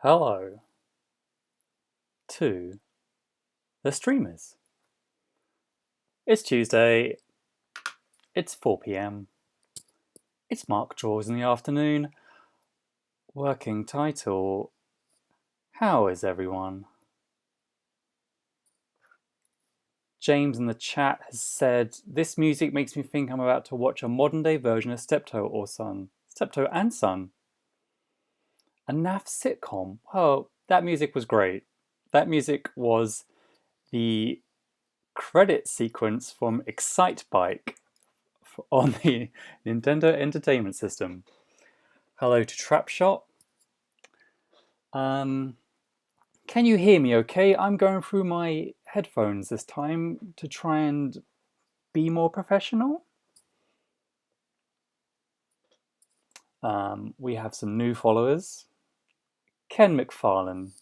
Hello to the streamers. It's Tuesday, it's 4 p.m, it's Marc Jaws in the afternoon. Working title: How is everyone? James in the chat has said, this music makes me think I'm about to watch a modern day version of Steptoe or Son. Steptoe and Son. A naff sitcom. Oh, that music was great. That music was the credit sequence from Excite Bike on the Nintendo Entertainment System. Hello to Trapshot. Can you hear me okay? I'm going through my headphones this time to try and be more professional. We have some new followers. Ken McFarlane.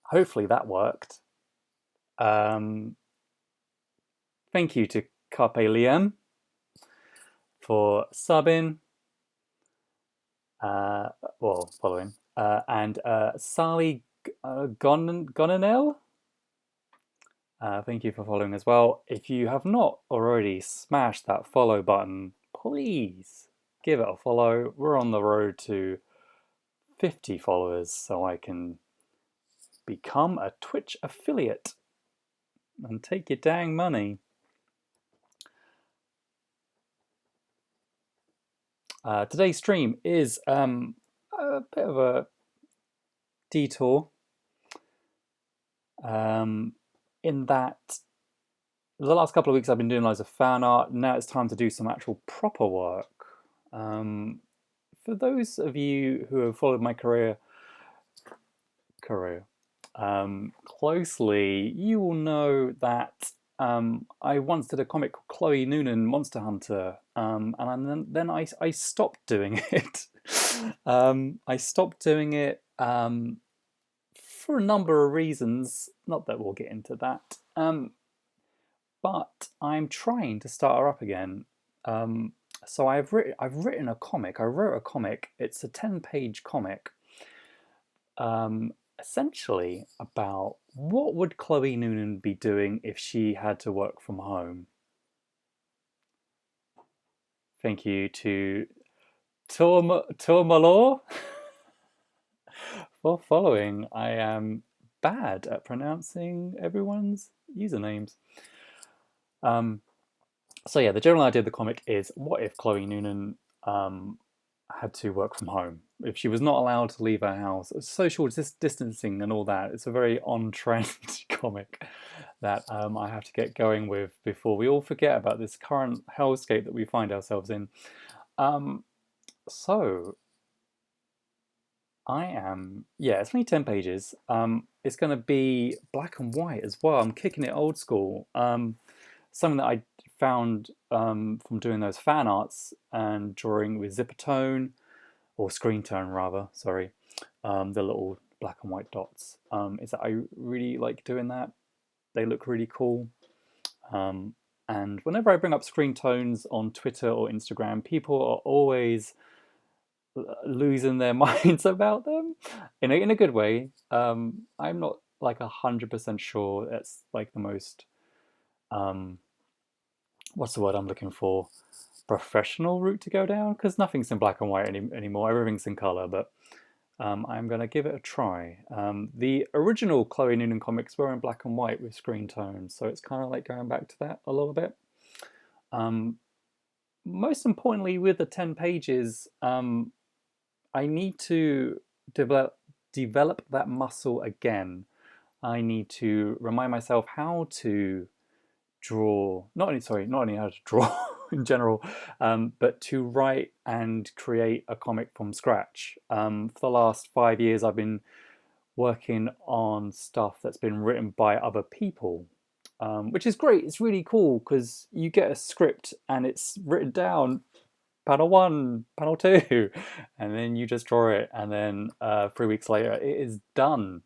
Hopefully that worked. Thank you to Carpe Liam for subbing. Following. And Sally Gonanel. Thank you for following as well. If you have not already smashed that follow button, please give it a follow. We're on the road to 50 followers, so I can become a Twitch affiliate and take your dang money. Today's stream is a bit of a detour in that the last couple of weeks I've been doing loads of fan art. Now it's time to do some actual proper work. For those of you who have followed my career closely, you will know that I once did a comic called Chloe Noonan Monster Hunter, and then I stopped doing it. I stopped doing it for a number of reasons. Not that we'll get into that. But I'm trying to start her up again. So I've written a comic. I wrote a comic. It's a 10-page comic. Essentially about what would Chloe Noonan be doing if she had to work from home. Thank you to Tourmalor for following. I am bad at pronouncing everyone's usernames. So yeah, the general idea of the comic is, what if Chloe Noonan had to work from home? If she was not allowed to leave her house, social distancing and all that. It's a very on-trend comic that I have to get going with before we all forget about this current hellscape that we find ourselves in. So it's only 10 pages. It's going to be black and white as well. I'm kicking it old school. Something that I found from doing those fan arts and drawing with zipper tone, or screen tone rather, sorry, the little black and white dots, is that I really like doing that. They look really cool. And whenever I bring up screen tones on Twitter or Instagram, people are always losing their minds about them in a good way. I'm not like 100% sure that's like the most what's the word I'm looking for, professional route to go down, because nothing's in black and white anymore. Everything's in color, but I'm going to give it a try. The original Chloe Noonan comics were in black and white with screen tones, so it's kind of like going back to that a little bit. Most importantly, with the 10 pages, I need to develop that muscle again. I need to remind myself how to draw, not only how to draw in general, but to write and create a comic from scratch. For the last 5 years, I've been working on stuff that's been written by other people, which is great. It's really cool because you get a script and it's written down, panel 1, panel 2, and then you just draw it, and then 3 weeks later it is done.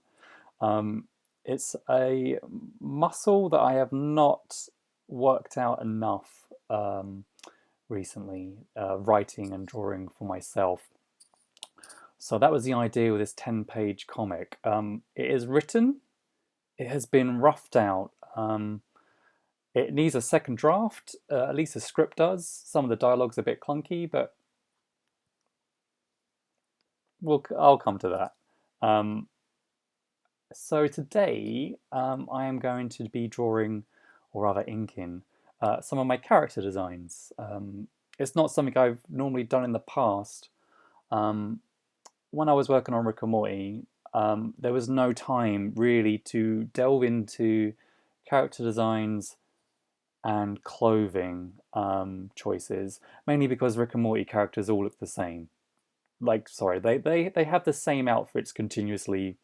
It's a muscle that I have not worked out enough recently, writing and drawing for myself. So that was the idea with this 10-page comic. It is written, it has been roughed out. It needs a second draft, at least the script does. Some of the dialogue's a bit clunky, but I'll come to that. So today I am going to be drawing, or rather inking, some of my character designs. It's not something I've normally done in the past. When I was working on Rick and Morty, there was no time really to delve into character designs and clothing choices, mainly because Rick and Morty characters all look the same. Like, sorry, they have the same outfits continuously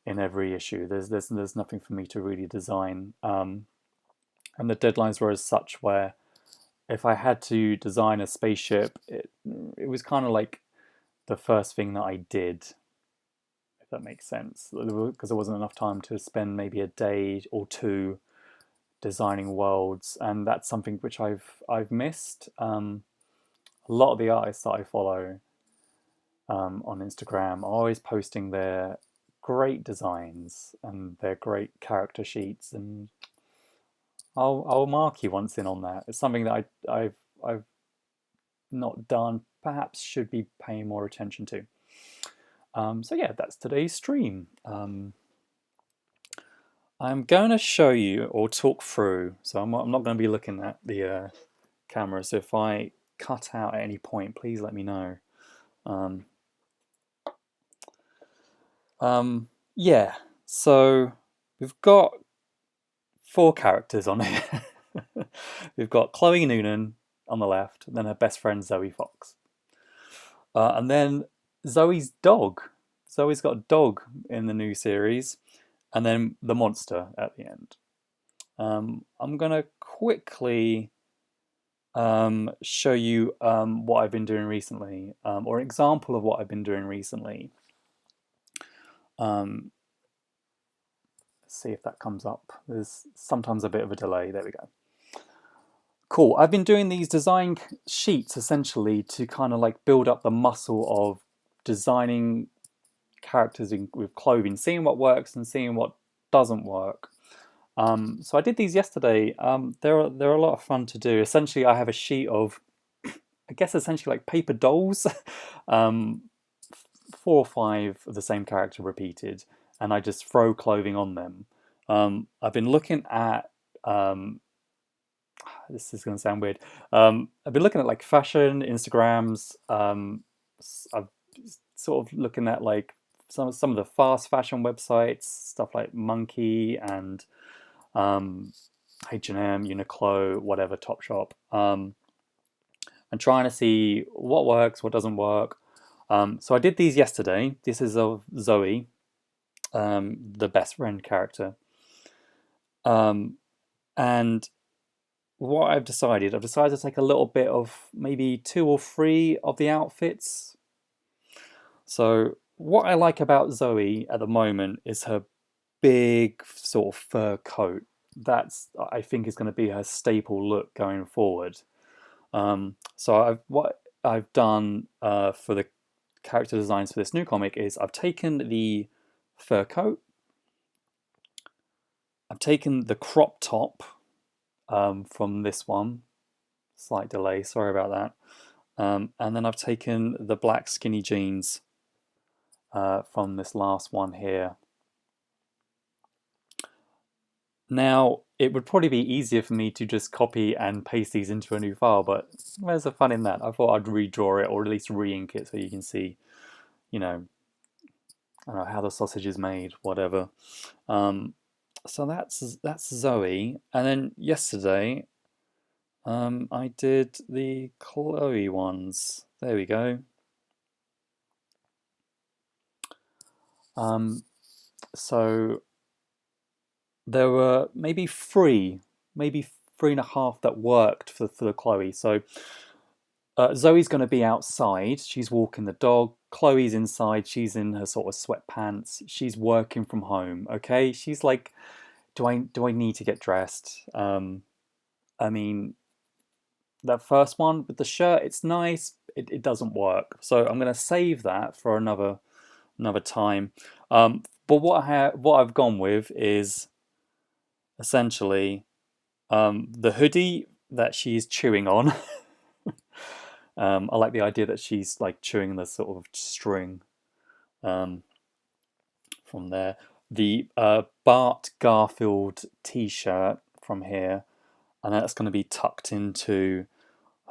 in every issue. There's nothing for me to really design, and the deadlines were as such where if I had to design a spaceship, it was kind of like the first thing that I did, if that makes sense, because there wasn't enough time to spend maybe a day or two designing worlds, and that's something which I've missed. A lot of the artists that I follow on Instagram are always posting their great designs and their great character sheets, and I'll mark you once in on that. It's something that I've not done, perhaps should be paying more attention to. So yeah, that's today's stream. I'm going to show you or talk through, so I'm not going to be looking at the camera, so if I cut out at any point, please let me know. Yeah, so we've got 4 characters on here. We've got Chloe Noonan on the left, and then her best friend Zoe Fox. And then Zoe's dog. Zoe's got a dog in the new series, and then the monster at the end. I'm going to quickly show you what I've been doing recently, or an example of what I've been doing recently. Let's see if that comes up. There's sometimes a bit of a delay. There we go. Cool. I've been doing these design sheets essentially to kind of like build up the muscle of designing characters with clothing, seeing what works and seeing what doesn't work. So I did these yesterday. They're a lot of fun to do. Essentially, I have a sheet of, I guess, essentially like paper dolls, 4 or 5 of the same character repeated, and I just throw clothing on them. I've been looking at, this is going to sound weird. I've been looking at like fashion Instagrams. I've sort of looking at like some of the fast fashion websites, stuff like Monkey and H&M, Uniqlo, whatever, Topshop, and trying to see what works, what doesn't work. So I did these yesterday. This is of Zoe, the best friend character. And what I've decided to take a little bit of maybe 2 or 3 of the outfits. So what I like about Zoe at the moment is her big sort of fur coat. That's, I think, is going to be her staple look going forward. So what I've done for the character designs for this new comic is I've taken the fur coat, I've taken the crop top from this one, slight delay, sorry about that, and then I've taken the black skinny jeans from this last one here. Now, it would probably be easier for me to just copy and paste these into a new file, but where's the fun in that? I thought I'd redraw it, or at least re-ink it so you can see, you know, I don't know, how the sausage is made, whatever. So that's Zoe, and then yesterday I did the Chloe ones. There we go. So there were maybe 3, maybe 3.5 that worked for the Chloe. So Zoe's going to be outside. She's walking the dog. Chloe's inside. She's in her sort of sweatpants. She's working from home. Okay, she's like, do I need to get dressed? I mean, that first one with the shirt, it's nice. It doesn't work, so I'm going to save that for another time. But what I've gone with is essentially the hoodie that she's chewing on. I like the idea that she's like chewing the sort of string um, from there. The Bart Garfield t-shirt from here, and that's going to be tucked into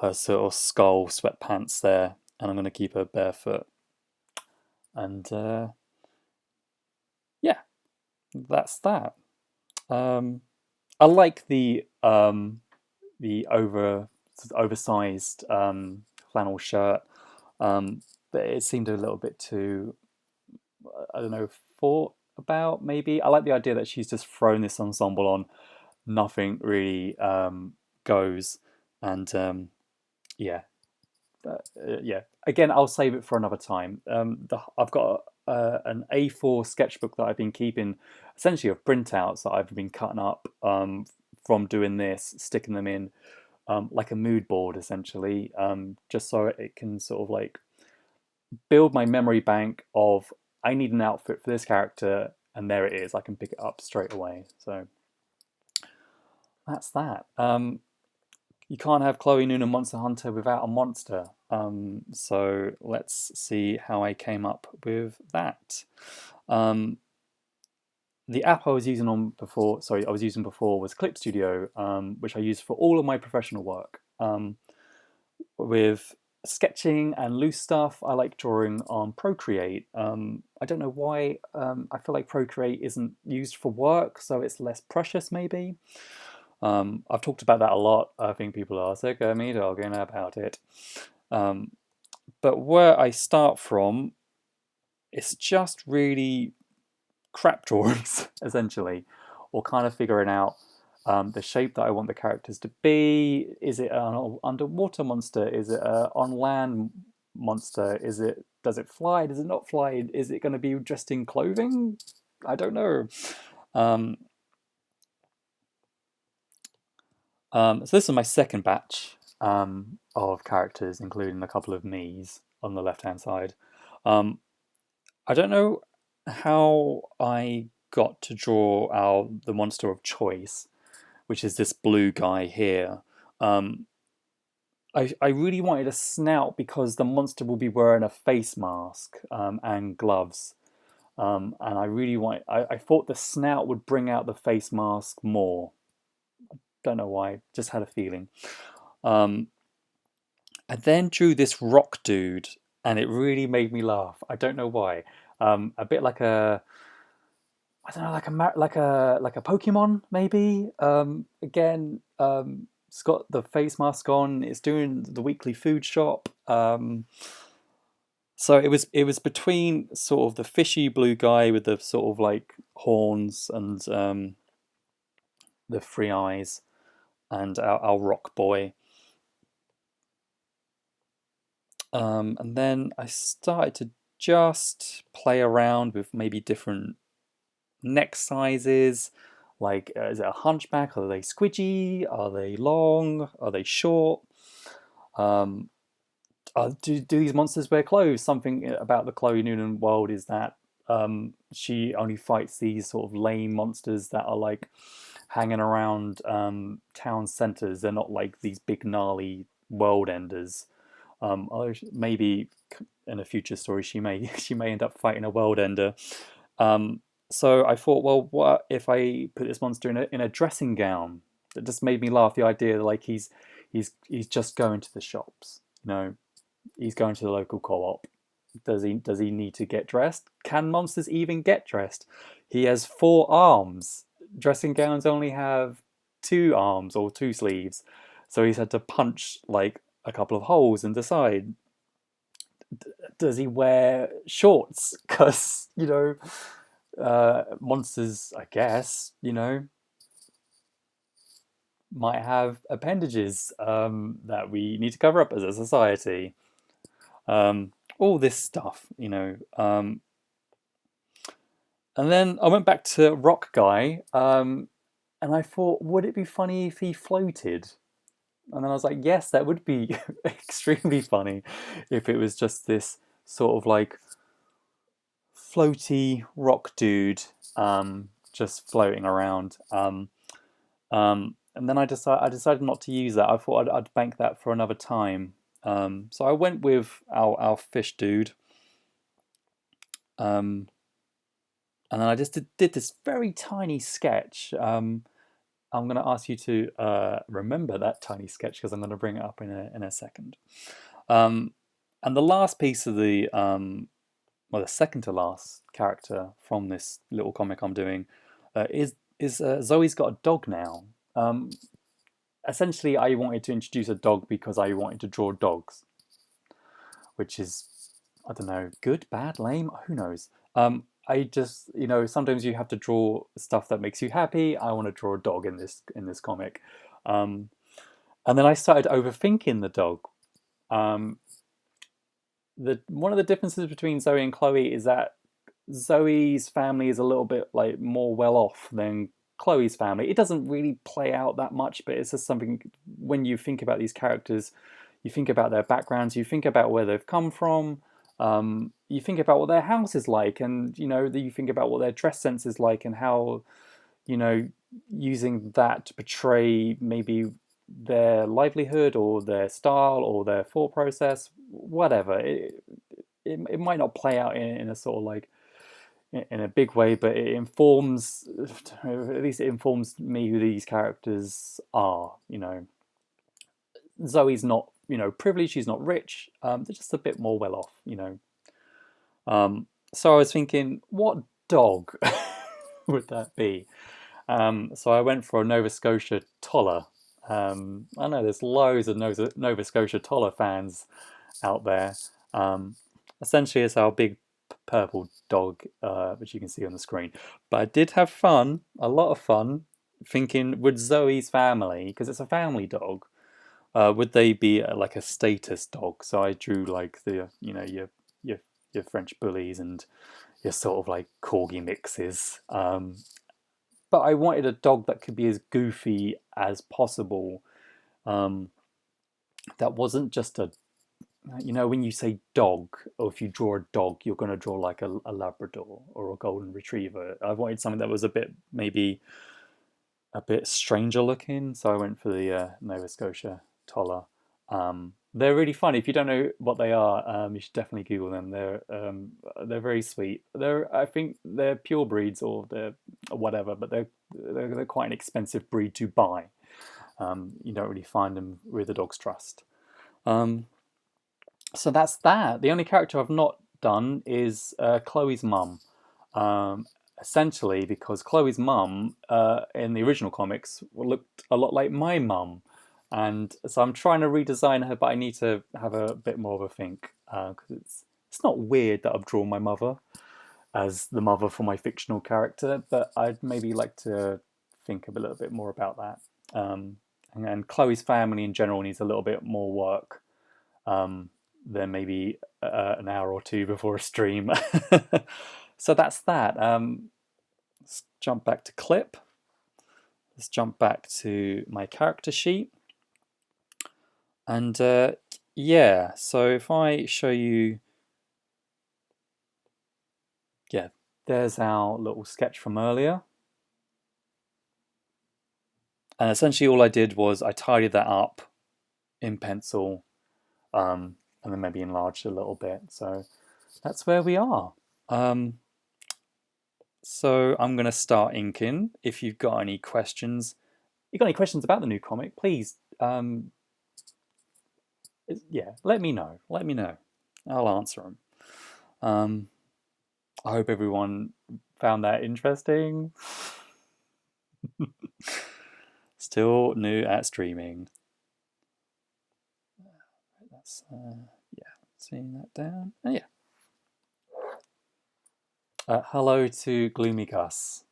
her sort of skull sweatpants there, and I'm going to keep her barefoot. And yeah, that's that. Um, I like the oversized flannel shirt, but it seemed a little bit too, I don't know, thought about maybe. I like the idea that she's just thrown this ensemble on, nothing really goes, and yeah, yeah. Again, I'll save it for another time. I've got an A4 sketchbook that I've been keeping, essentially of printouts that I've been cutting up from doing this, sticking them in like a mood board, essentially, just so it can sort of like build my memory bank of I need an outfit for this character, and there it is. I can pick it up straight away. So that's that. You can't have Chloe Noonan Monster Hunter without a monster. So let's see how I came up with that. The app I was using before was Clip Studio, which I use for all of my professional work. With sketching and loose stuff, I like drawing on Procreate. I don't know why. I feel like Procreate isn't used for work, so it's less precious, maybe. I've talked about that a lot. I think people are sick of me talking about it. But where I start from, it's just really crap drawings, essentially, or kind of figuring out the shape that I want the characters to be. Is it an underwater monster? Is it an on land monster? Does it fly? Does it not fly? Is it going to be dressed in clothing? I don't know. So this is my second batch of characters, including a couple of me's on the left-hand side. I don't know how I got to draw the monster of choice, which is this blue guy here. I really wanted a snout because the monster will be wearing a face mask and gloves. And I thought the snout would bring out the face mask more. Don't know why, just had a feeling. I then drew this rock dude, and it really made me laugh. I don't know why. A bit like I don't know, like a Pokemon maybe. Again, it's got the face mask on. It's doing the weekly food shop. So it was between sort of the fishy blue guy with the sort of like horns and the three eyes, and our rock boy. And then I started to just play around with maybe different neck sizes. Like, is it a hunchback? Are they squidgy? Are they long? Are they short? Do these monsters wear clothes? Something about the Chloe Noonan world is that she only fights these sort of lame monsters that are like hanging around town centers. They're not like these big gnarly world enders. Maybe in a future story she may she may end up fighting a world ender. So I thought, well, what if I put this monster in a dressing gown? It just made me laugh. The idea that like he's just going to the shops, he's going to the local co-op. Does he need to get dressed? Can monsters even get dressed? He has 4 arms. Dressing gowns only have 2 arms or 2 sleeves, so he's had to punch like a couple of holes and decide, does he wear shorts? Because monsters, I guess, might have appendages that we need to cover up as a society. All this stuff. And then I went back to Rock Guy, and I thought, would it be funny if he floated? And then I was like, yes, that would be extremely funny if it was just this sort of like floaty rock dude just floating around. And then I decided not to use that. I thought I'd bank that for another time. So I went with our fish dude. Um, and then I just did this very tiny sketch. I'm going to ask you to remember that tiny sketch because I'm going to bring it up in a second. Um, and the last piece of well, the second to last character from this little comic I'm doing is Zoe's got a dog now. Um, Essentially, I wanted to introduce a dog because I wanted to draw dogs, which is, I don't know, good, bad, lame, who knows. I just, sometimes you have to draw stuff that makes you happy. I want to draw a dog in this comic. Um, and then I started overthinking the dog. Um, the One of the differences between Zoe and Chloe is that Zoe's family is a little bit like more well off than Chloe's family. It doesn't really play out that much, but it's just something when you think about these characters, you think about their backgrounds, you think about where they've come from, you think about what their house is like, and you think about what their dress sense is like, and how you know using that to portray maybe their livelihood or their style or their thought process, whatever. It might not play out in a sort of like in a big way, but it informs, at least it informs me who these characters are. Zoe's not, privileged, she's not rich, they're just a bit more well off, So I was thinking, what dog would that be? So I went for a Nova Scotia Toller. I know there's loads of Nova Scotia Toller fans out there. Essentially, it's our big purple dog, which you can see on the screen. But I did have fun, a lot of fun, thinking, would Zoe's family, because it's a family dog, would they be like a status dog? So I drew like your French bullies and your sort of like corgi mixes. But I wanted a dog that could be as goofy as possible. That wasn't just when you say dog, or if you draw a dog, you're going to draw like a Labrador or a Golden Retriever. I wanted something that was maybe a bit stranger looking, so I went for the Nova Scotia Toller. They're really fun. If you don't know what they are, you should definitely Google them. They're very sweet. I think they're pure breeds or they're whatever, but they're quite an expensive breed to buy. You don't really find them with a dog's trust. So that's that. The only character I've not done is Chloe's mum. Essentially, because Chloe's mum in the original comics looked a lot like my mum. And so I'm trying to redesign her, but I need to have a bit more of a think because it's not weird that I've drawn my mother as the mother for my fictional character, but I'd maybe like to think a little bit more about that. And Chloe's family in general needs a little bit more work than maybe an hour or two before a stream. So that's that. Let's jump back to clip. Let's jump back to my character sheet. And yeah, so if I show you, yeah, there's our little sketch from earlier. And essentially all I did was I tidied that up in pencil and then maybe enlarged a little bit. So that's where we are. So I'm going to start inking. If you've got any questions, about the new comic, please, yeah, let me know. Let me know. I'll answer them. I hope everyone found that interesting. Still new at streaming. That's yeah, seeing that down. Oh, yeah. Hello to Gloomy Gus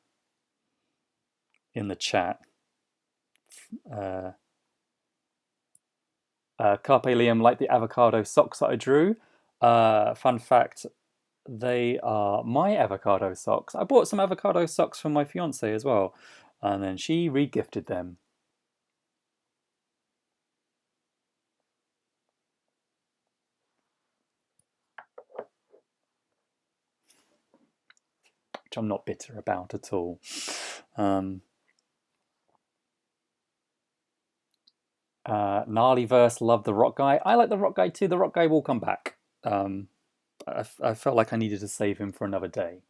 in the chat. Carpe Liam like the avocado socks that I drew. Fun fact, they are my avocado socks. I bought some avocado socks from my fiance as well, and then she re-gifted them. which I'm not bitter about at all. Gnarlyverse, love the rock guy. I like the rock guy too. The rock guy will come back. I felt like I needed to save him for another day.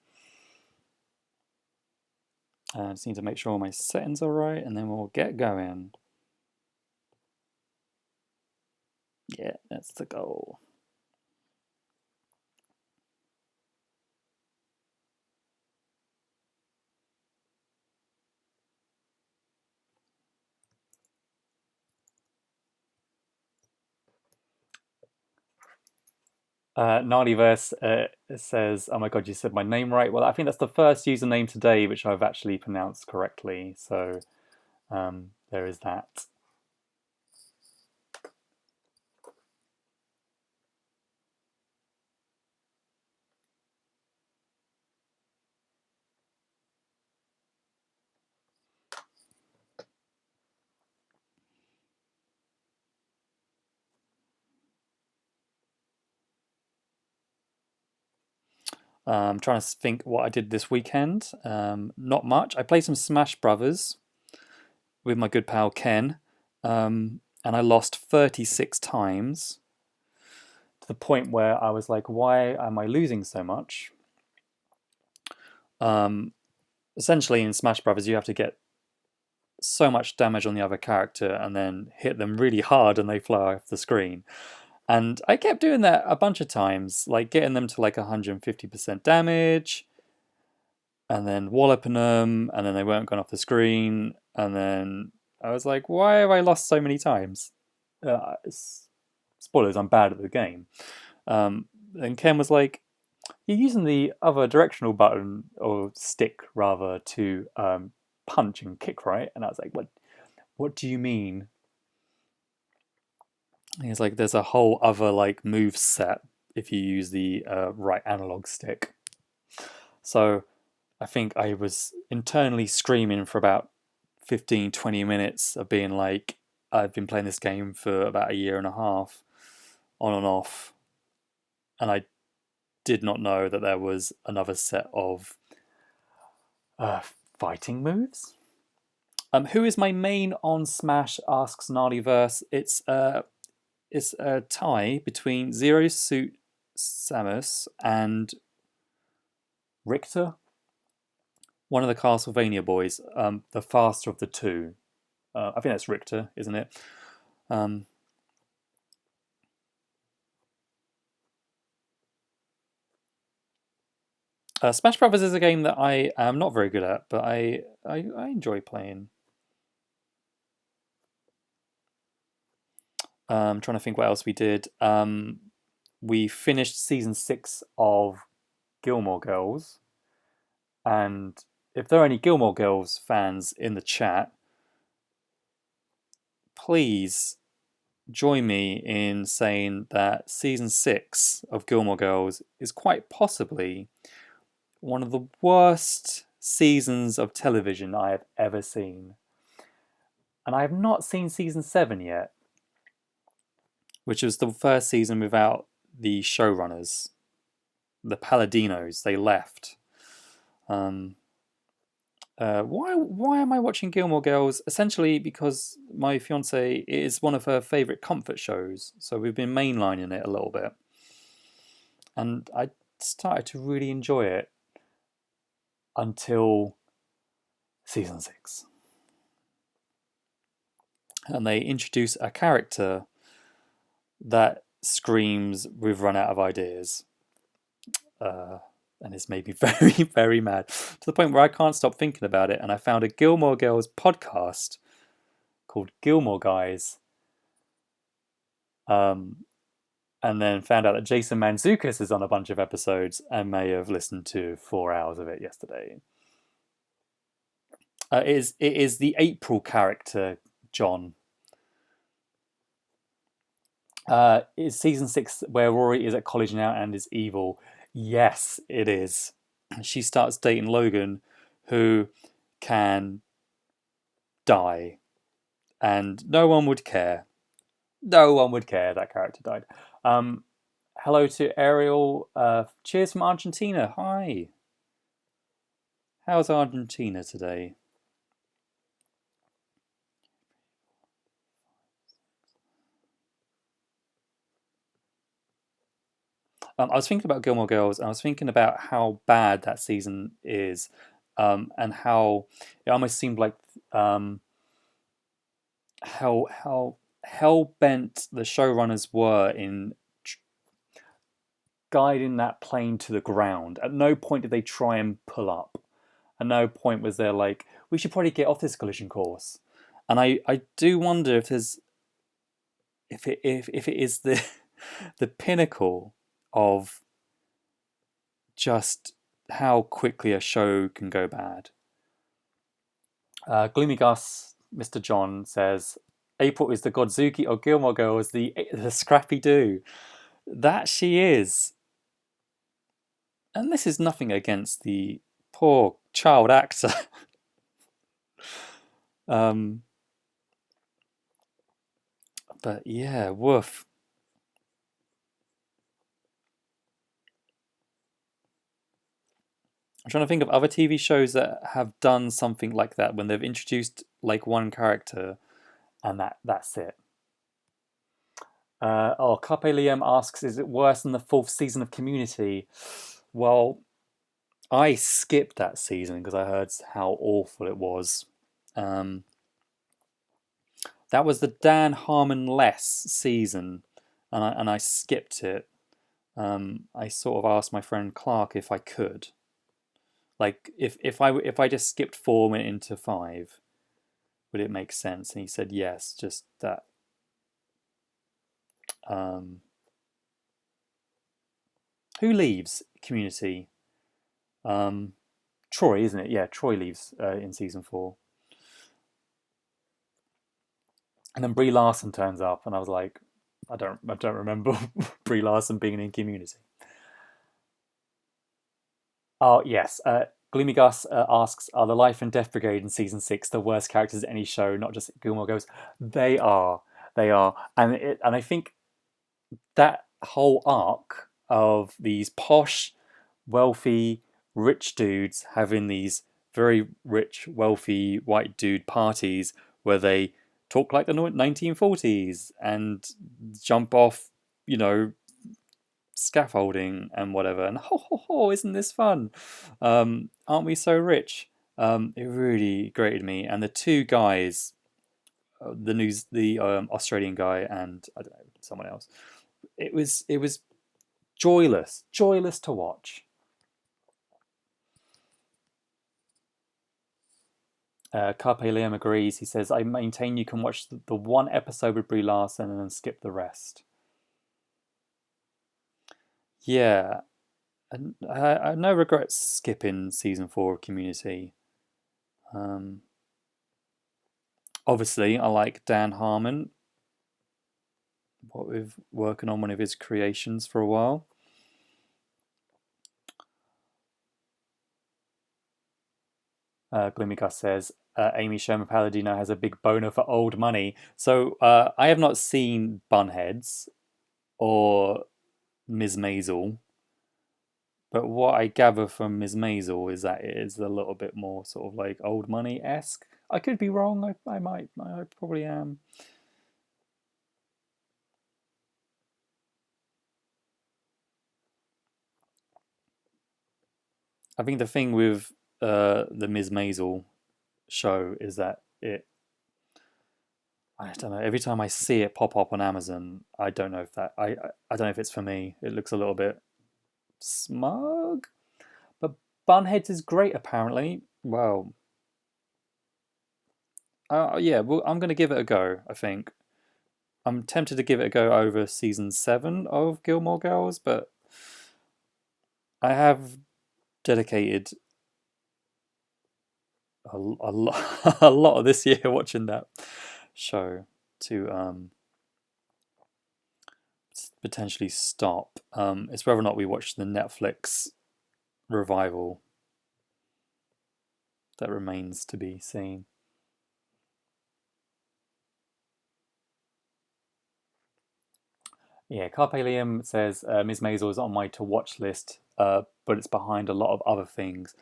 I just need to make sure all my settings are right, and then we'll get going. Yeah, that's the goal. Gnarlyverse says, "Oh my god, you said my name right." Well, I think that's the first username today which I've actually pronounced correctly. So there is that. I'm trying to think what I did this weekend. Not much. I played some Smash Brothers with my good pal Ken, and I lost 36 times to the point where I was like, why am I losing so much? Essentially, in Smash Brothers, you have to get so much damage on the other character and then hit them really hard and they fly off the screen. And I kept doing that a bunch of times, like getting them to like 150% damage, and then walloping them, and then they weren't going off the screen. And then I was like, why have I lost so many times? Spoilers, I'm bad at the game. And Ken was like, you're using the other directional button, or stick rather, to punch and kick, right? And I was like, what do you mean? He's like, there's a whole other like move set if you use the right analog stick. So I think I was internally screaming for about 15, 20 minutes of being like, I've been playing this game for about a year and a half, on and off, and I did not know that there was another set of fighting moves. Who is my main on Smash? Asks Gnarlyverse. It's a tie between Zero Suit Samus and Richter, one of the Castlevania boys, the faster of the two. I think that's Richter, isn't it? Smash Brothers is a game that I am not very good at, but I enjoy playing. I'm trying to think what else we did. We finished season 6 of Gilmore Girls, and if there are any Gilmore Girls fans in the chat, please join me in saying that season 6 of Gilmore Girls is quite possibly one of the worst seasons of television I have ever seen. And I have not seen season 7 yet, which was the first season without the showrunners, the Paladinos. They left. Why am I watching Gilmore Girls? Essentially because my fiance is one of her favorite comfort shows, so we've been mainlining it a little bit, and I started to really enjoy it until season 6, and they introduce a character that screams, "We've run out of ideas." And it's made me very, very mad, to the point where I can't stop thinking about it. And I found a Gilmore Girls podcast called Gilmore Guys, and then found out that Jason Mantzoukas is on a bunch of episodes and may have listened to 4 hours of it yesterday. It is the April character, John. Is season 6 where Rory is at college now and is evil? Yes, it is. She starts dating Logan, who can die, and no one would care. No one would care that character died. Hello to Ariel. Cheers from Argentina. Hi. How's Argentina today? I was thinking about Gilmore Girls, and I was thinking about how bad that season is, and how it almost seemed like um, how hell bent the showrunners were in guiding that plane to the ground. At no point did they try and pull up. At no point was there like, we should probably get off this collision course. And I do wonder if there's if it is the the pinnacle of just how quickly a show can go bad. Gloomy Gus, Mr. John says, April is the Godzuki of Gilmore Girls, the Scrappy Doo. That she is. And this is nothing against the poor child actor. um, but yeah, woof. I'm trying to think of other TV shows that have done something like that when they've introduced like one character and that's it. Carpe Liam asks, is it worse than the fourth season of Community? Well, I skipped that season because I heard how awful it was. That was the Dan Harmon less season, and I skipped it. I sort of asked my friend Clark if I could, like if I just skipped 4 went into 5, would it make sense? And he said yes, just that. Who leaves Community? Troy, isn't it? Yeah, Troy leaves in season 4. And then Brie Larson turns up, and I was like, I don't remember Brie Larson being in Community. Oh yes, Gloomy Gus asks, "Are the Life and Death Brigade in season 6 the worst characters in any show, not just Gilmore Girls?" They are, and I think that whole arc of these posh, wealthy, rich dudes having these very rich, wealthy white dude parties where they talk like the 1940s and jump off, you know, scaffolding and whatever. And ho ho ho, isn't this fun? Aren't we so rich? It really grated me. And the two guys, the Australian guy and I don't know someone else. It was joyless to watch. Carpe Liam agrees. He says, I maintain you can watch the one episode with Brie Larson and then skip the rest. Yeah. And I no regrets skipping season 4 of Community. Obviously, I like Dan Harmon. What we've working on one of his creations for a while. Gloomy Gus says, Amy Sherman Palladino has a big boner for old money. So I have not seen Bunheads or Ms. Maisel, but what I gather from Ms. Maisel is that it is a little bit more sort of like old money esque. I could be wrong. I probably am. I think the thing with the Ms. Maisel show is that I don't know. Every time I see it pop up on Amazon, I don't know if I don't know if it's for me. It looks a little bit smug, but Bunheads is great apparently. Well, yeah. Well, I'm gonna give it a go. I think I'm tempted to give it a go over season 7 of Gilmore Girls, but I have dedicated a lot a lot of this year watching that show to potentially stop. It's whether or not we watch the Netflix revival that remains to be seen. Yeah, Carpe Liam says Ms. Maisel is on my to watch list, but it's behind a lot of other things.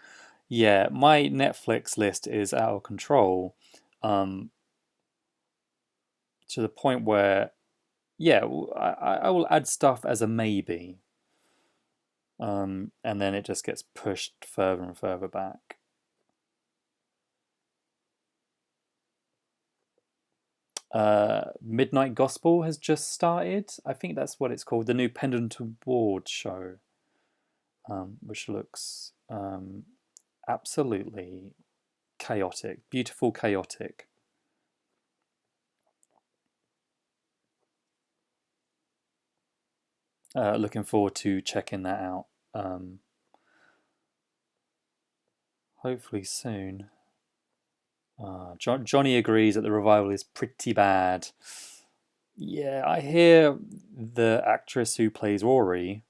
Yeah, my Netflix list is out of control, um, to the point where, yeah, I will add stuff as a maybe, and then it just gets pushed further and further back. Midnight Gospel has just started. I think that's what it's called, the new Pendant Award show, which looks absolutely chaotic, beautiful, chaotic. Looking forward to checking that out. Um, Hopefully soon. Johnny agrees that the revival is pretty bad. Yeah, I hear the actress who plays Rory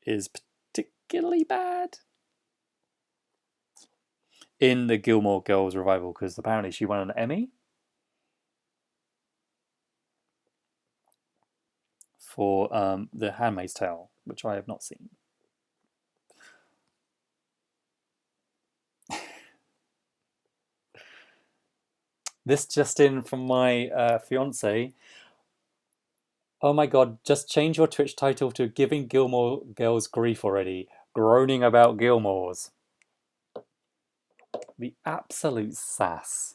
is particularly bad in the Gilmore Girls revival because apparently she won an Emmy for The Handmaid's Tale, which I have not seen. This just in from my fiance. Oh my god, just change your Twitch title to Giving Gilmore Girls Grief already. Groaning about Gilmores. The absolute sass.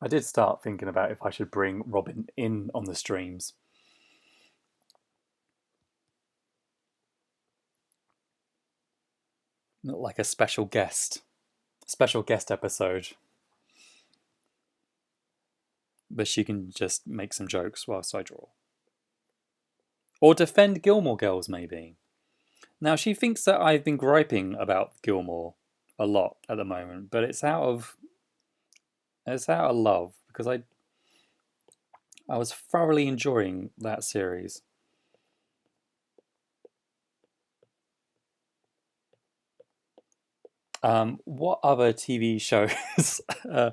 I did start thinking about if I should bring Robin in on the streams. Not like a special guest episode. But she can just make some jokes whilst I draw. Or defend Gilmore Girls, maybe. Now, she thinks that I've been griping about Gilmore a lot at the moment, but it's out of love because I was thoroughly enjoying that series. What other TV shows? uh,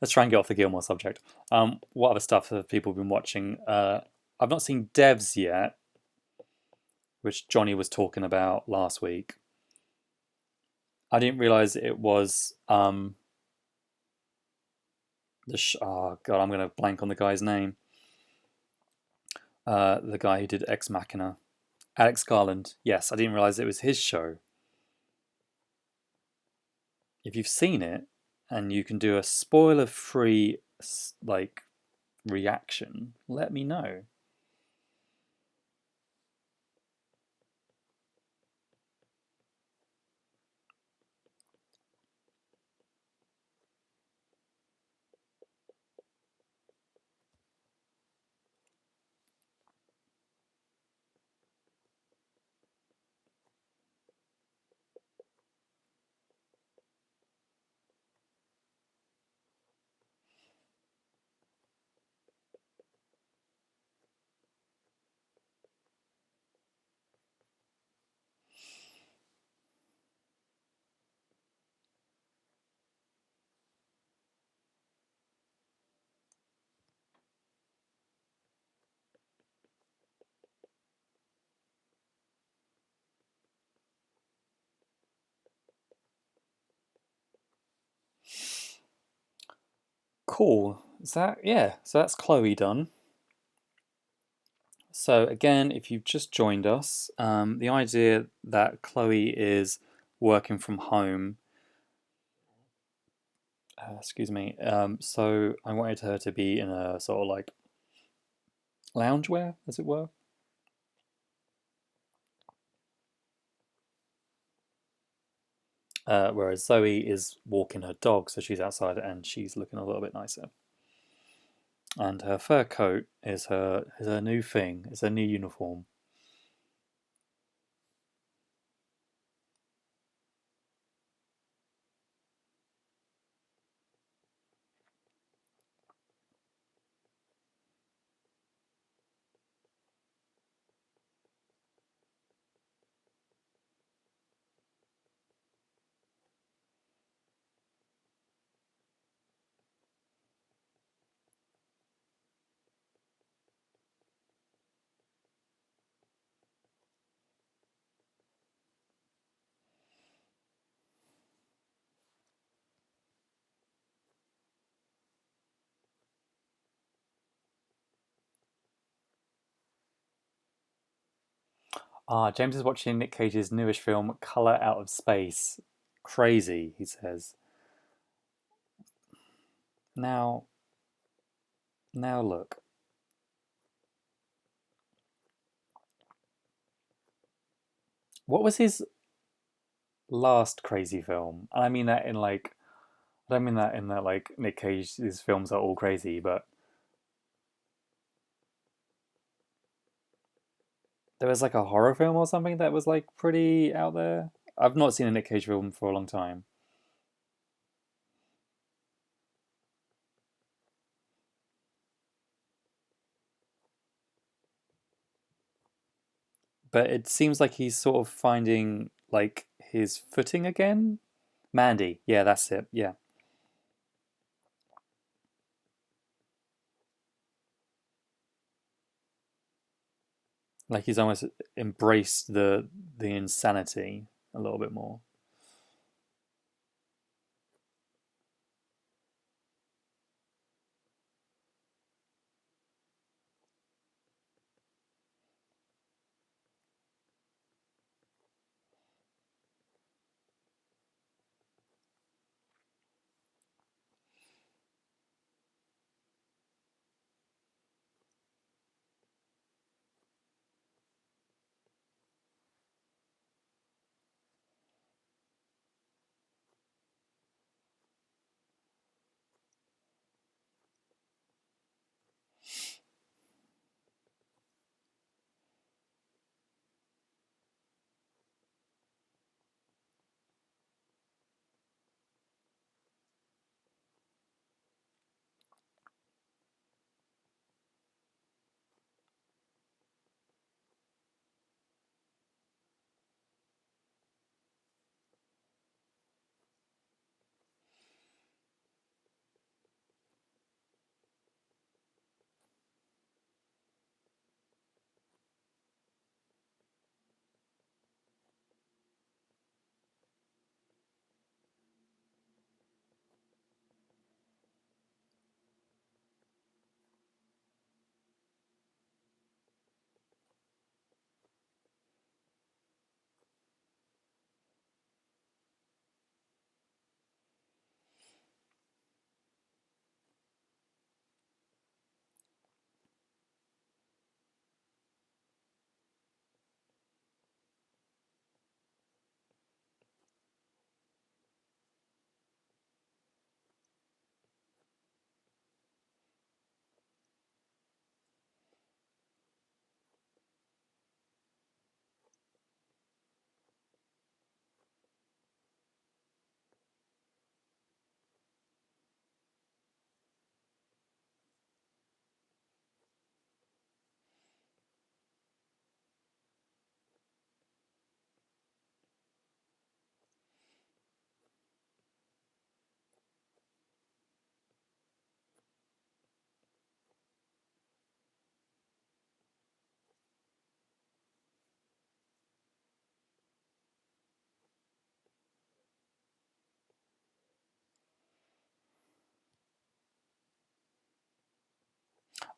let's try and get off the Gilmore subject. What other stuff have people been watching? I've not seen Devs yet, which Johnny was talking about last week. I didn't realize it was oh god, I'm gonna blank on the guy's name. The guy who did Ex Machina, Alex Garland. Yes, I didn't realize it was his show. If you've seen it and you can do a spoiler-free like reaction, let me know. Cool. Is that yeah? So that's Chloe done. So again, if you've just joined us, the idea that Chloe is working from home. Excuse me. So I wanted her to be in a sort of like loungewear, as it were. Whereas Zoe is walking her dog, so she's outside and she's looking a little bit nicer. And her fur coat is her new thing. It's her new uniform. James is watching Nick Cage's newish film, Color Out of Space. Crazy, he says. Now, now look. What was his last crazy film? And I mean that in like, I don't mean that in that like Nick Cage's films are all crazy, but there was like a horror film or something that was like pretty out there. I've not seen a Nick Cage film for a long time. But it seems like he's sort of finding like his footing again. Mandy, yeah, that's it. Yeah, like he's almost embraced the insanity a little bit more.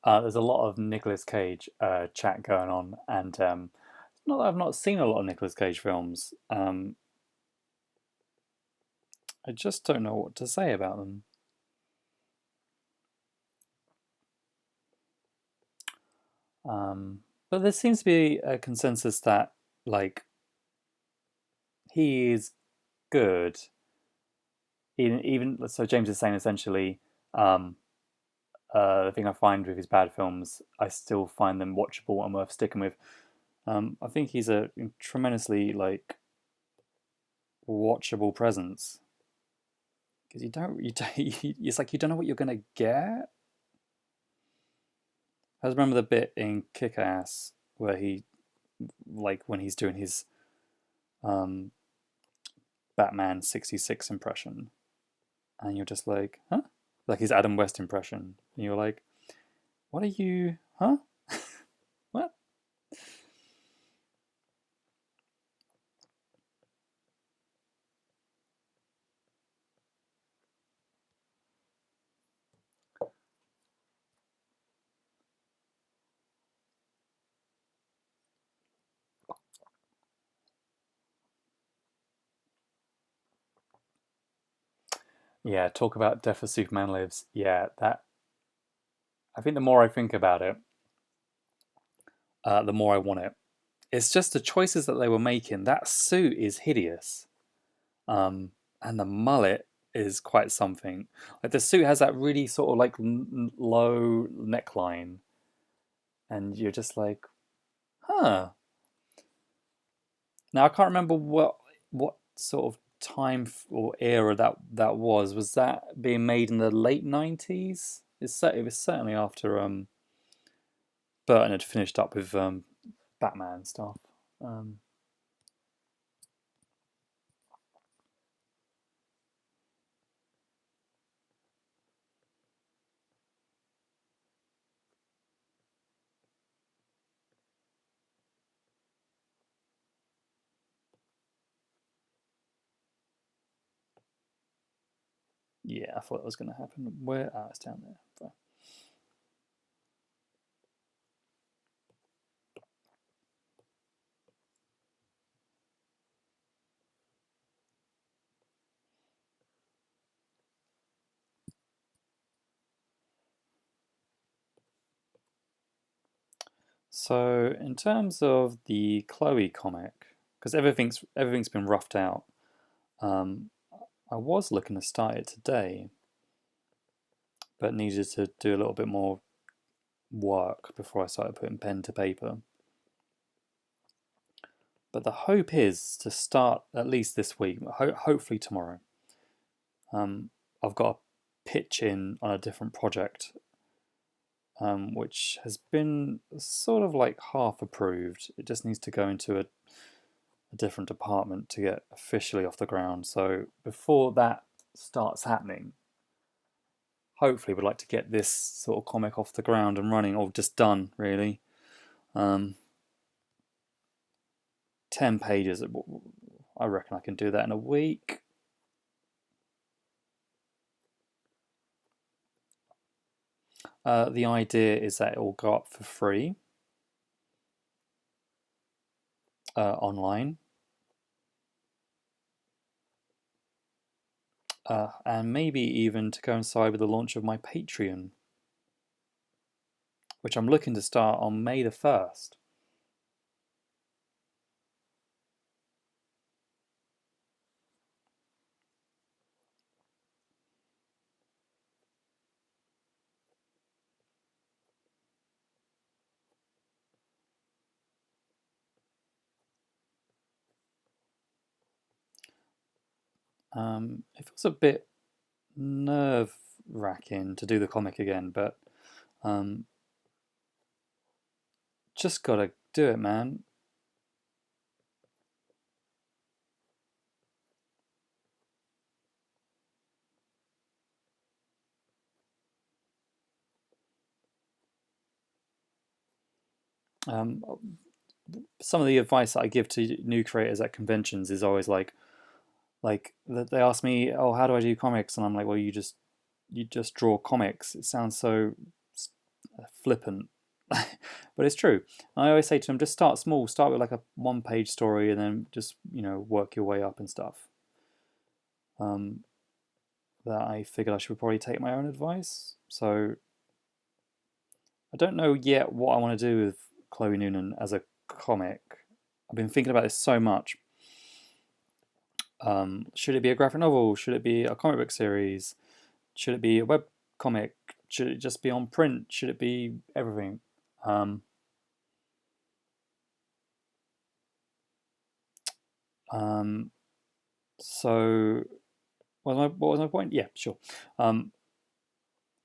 There's a lot of Nicolas Cage chat going on, and not that I've not seen a lot of Nicolas Cage films. I just don't know what to say about them. But there seems to be a consensus that like he is good. Even so, James is saying essentially, um, the thing I find with his bad films, I still find them watchable and worth sticking with. I think he's a tremendously like watchable presence because it's like you don't know what you're gonna get. I just remember the bit in Kick Ass where he like when he's doing his um, Batman 66 impression, and you're just like, huh? Like his Adam West impression, and you're like, what are you, huh? What? Yeah, talk about Death of Superman Lives. Yeah, that I think the more I think about it, the more I want it. It's just the choices that they were making. That suit is hideous. Um, and the mullet is quite something. Like the suit has that really sort of like low neckline, and you're just like, huh. Now I can't remember what sort of time or era that was. Was that being made in the late 90s? It was certainly after Burton had finished up with Batman stuff. Um, yeah, I thought it was going to happen. Where? Ah, it's down there. So in terms of the Chloe comic, because everything's been roughed out, um, I was looking to start it today, but needed to do a little bit more work before I started putting pen to paper. But the hope is to start at least this week, hopefully tomorrow. I've got a pitch in on a different project, which has been sort of like half approved. It just needs to go into a different department to get officially off the ground. So before that starts happening, hopefully we'd like to get this sort of comic off the ground and running, or just done, really. Um, 10 pages, I reckon I can do that in a week. The idea is that it will go up for free online, and maybe even to coincide with the launch of my Patreon, which I'm looking to start on May the 1st. It feels a bit nerve wracking to do the comic again, but um, just gotta do it, man. Um, some of the advice that I give to new creators at conventions is always like they ask me, "Oh, how do I do comics?" And I'm like, "Well, you just draw comics." It sounds so flippant, but it's true. I always say to them, just start small. Start with like a one-page story, and then just work your way up and stuff. Um, that I figured I should probably take my own advice. So I don't know yet what I want to do with Chloe Noonan as a comic. I've been thinking about this so much. Should it be a graphic novel? Should it be a comic book series? Should it be a web comic? Should it just be on print? Should it be everything? Um, um, so, what was my point? Yeah, sure. Um,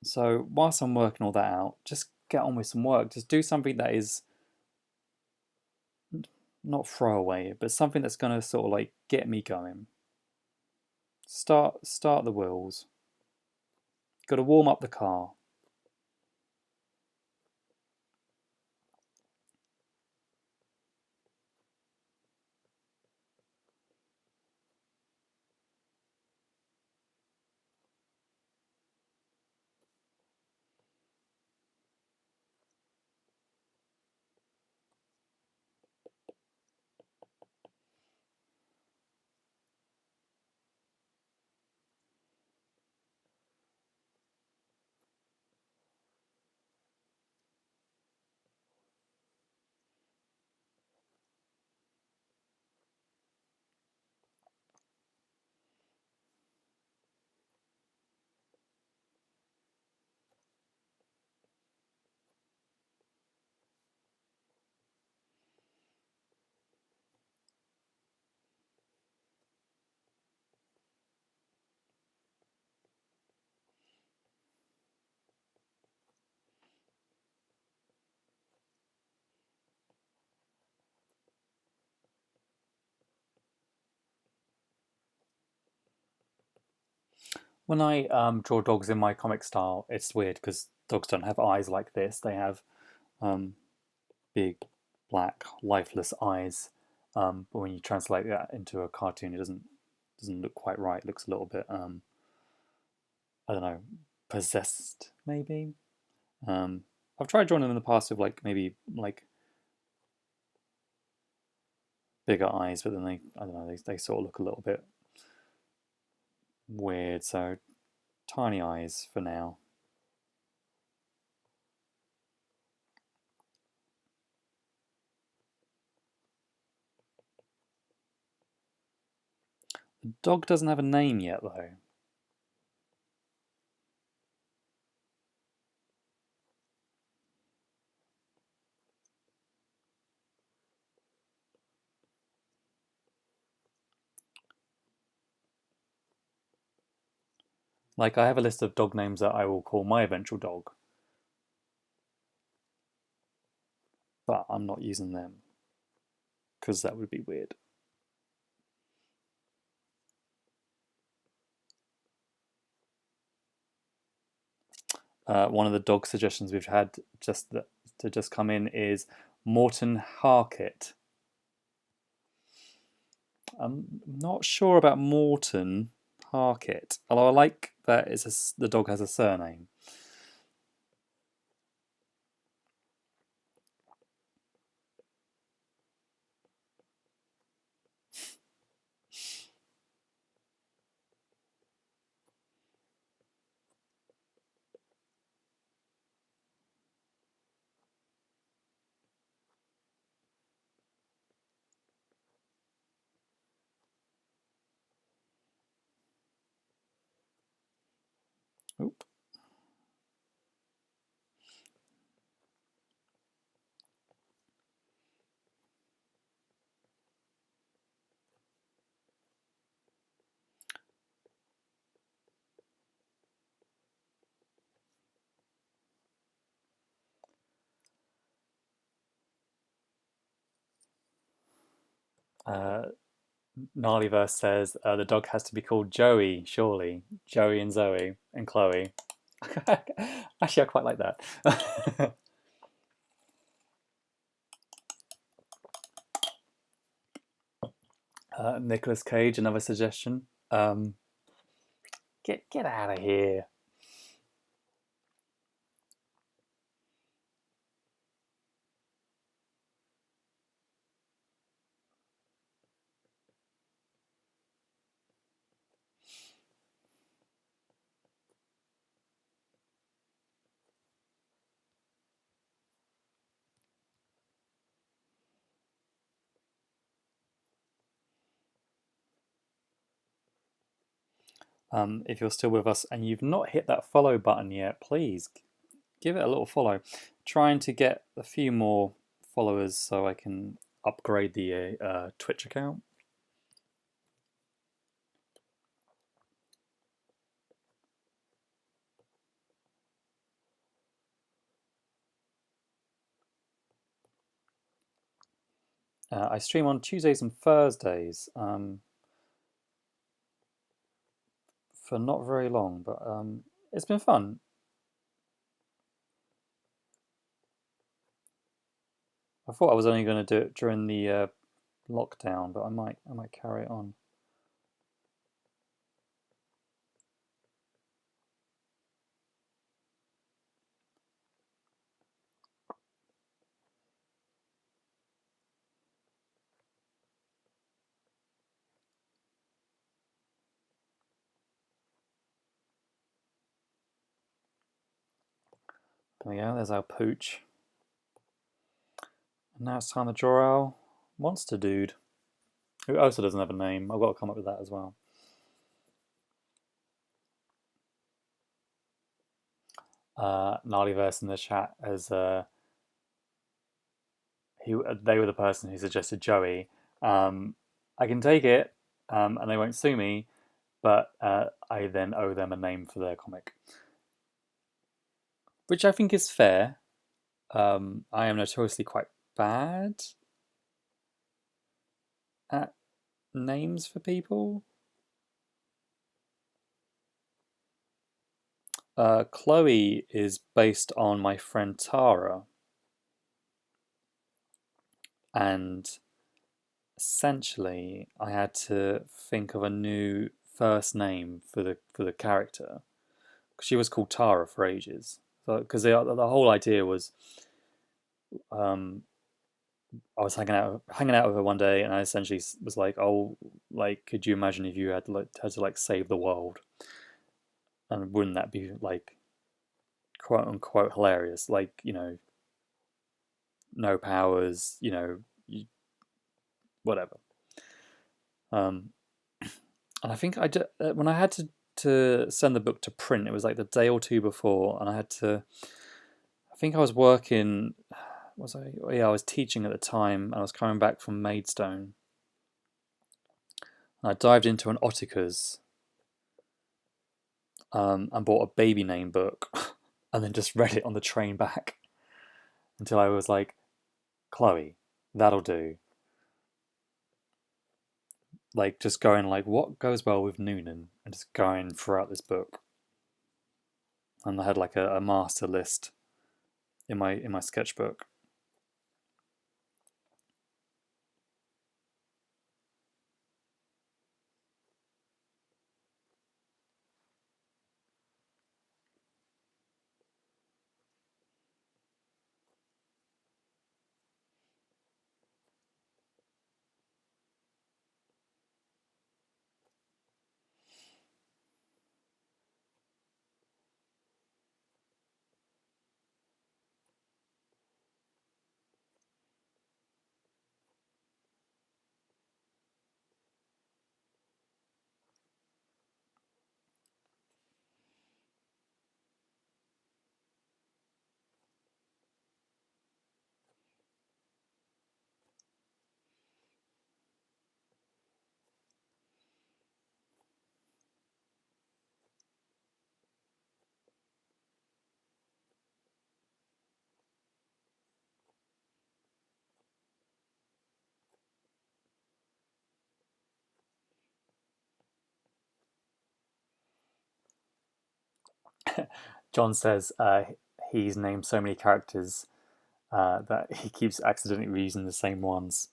so, whilst I'm working all that out, just get on with some work. Just do something that is not throwaway, but something that's going to sort of like get me going. Start the wheels. Got to warm up the car. When I draw dogs in my comic style, it's weird because dogs don't have eyes like this. They have um, big, black, lifeless eyes. But when you translate that into a cartoon, it doesn't look quite right. It looks a little bit I don't know, possessed maybe. I've tried drawing them in the past with like maybe like bigger eyes, but then I don't know, they sort of look a little bit weird. So tiny eyes for now. The dog doesn't have a name yet though. Like I have a list of dog names that I will call my eventual dog, but I'm not using them because that would be weird. One of the dog suggestions we've had to come in is Morton Harkett. I'm not sure about Morton Harkett, although I like that the dog has a surname. Oop. Gnarlyverse says the dog has to be called Joey, surely. Joey and Zoe and Chloe. Actually, I quite like that. Nicolas Cage, another suggestion. Get out of here. If you're still with us and you've not hit that follow button yet, please give it a little follow. Trying to get a few more followers so I can upgrade the Twitch account. I stream on Tuesdays and Thursdays for not very long, but it's been fun. I thought I was only going to do it during the lockdown, but I might carry it on. There we go, there's our pooch. And now it's time to draw our monster dude, who also doesn't have a name. I've got to come up with that as well. Gnarlyverse in the chat as they were the person who suggested Joey. I can take it, and they won't sue me, but I then owe them a name for their comic, which I think is fair. I am notoriously quite bad at names for people. Chloe is based on my friend Tara, and essentially I had to think of a new first name for the character because she was called Tara for ages. So because the whole idea was, um, I was hanging out with her one day, and I essentially was like, "Oh, like, could you imagine if you had to like save the world? And wouldn't that be like quote unquote hilarious? Like, no powers, whatever." Um, and I think when I had to send the book to print, it was like the day or two before, and I had to. I think I was working. Was I? Yeah, I was teaching at the time, and I was coming back from Maidstone. And I dived into an Ottica's, and bought a baby name book, and then just read it on the train back until I was like, Chloe, that'll do. Like just going like, what goes well with Noonan, and just going throughout this book. And I had like a master list in my sketchbook. John says he's named so many characters that he keeps accidentally reusing the same ones.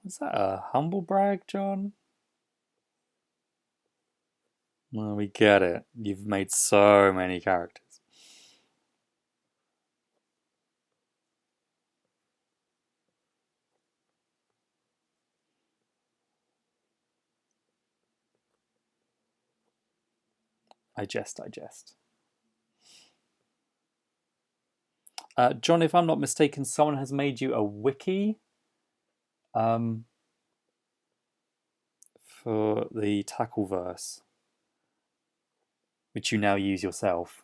Is that a humble brag, John? Well, we get it. You've made so many characters. I jest, I jest. John, if I'm not mistaken, someone has made you a wiki um, for the Tackleverse, which you now use yourself.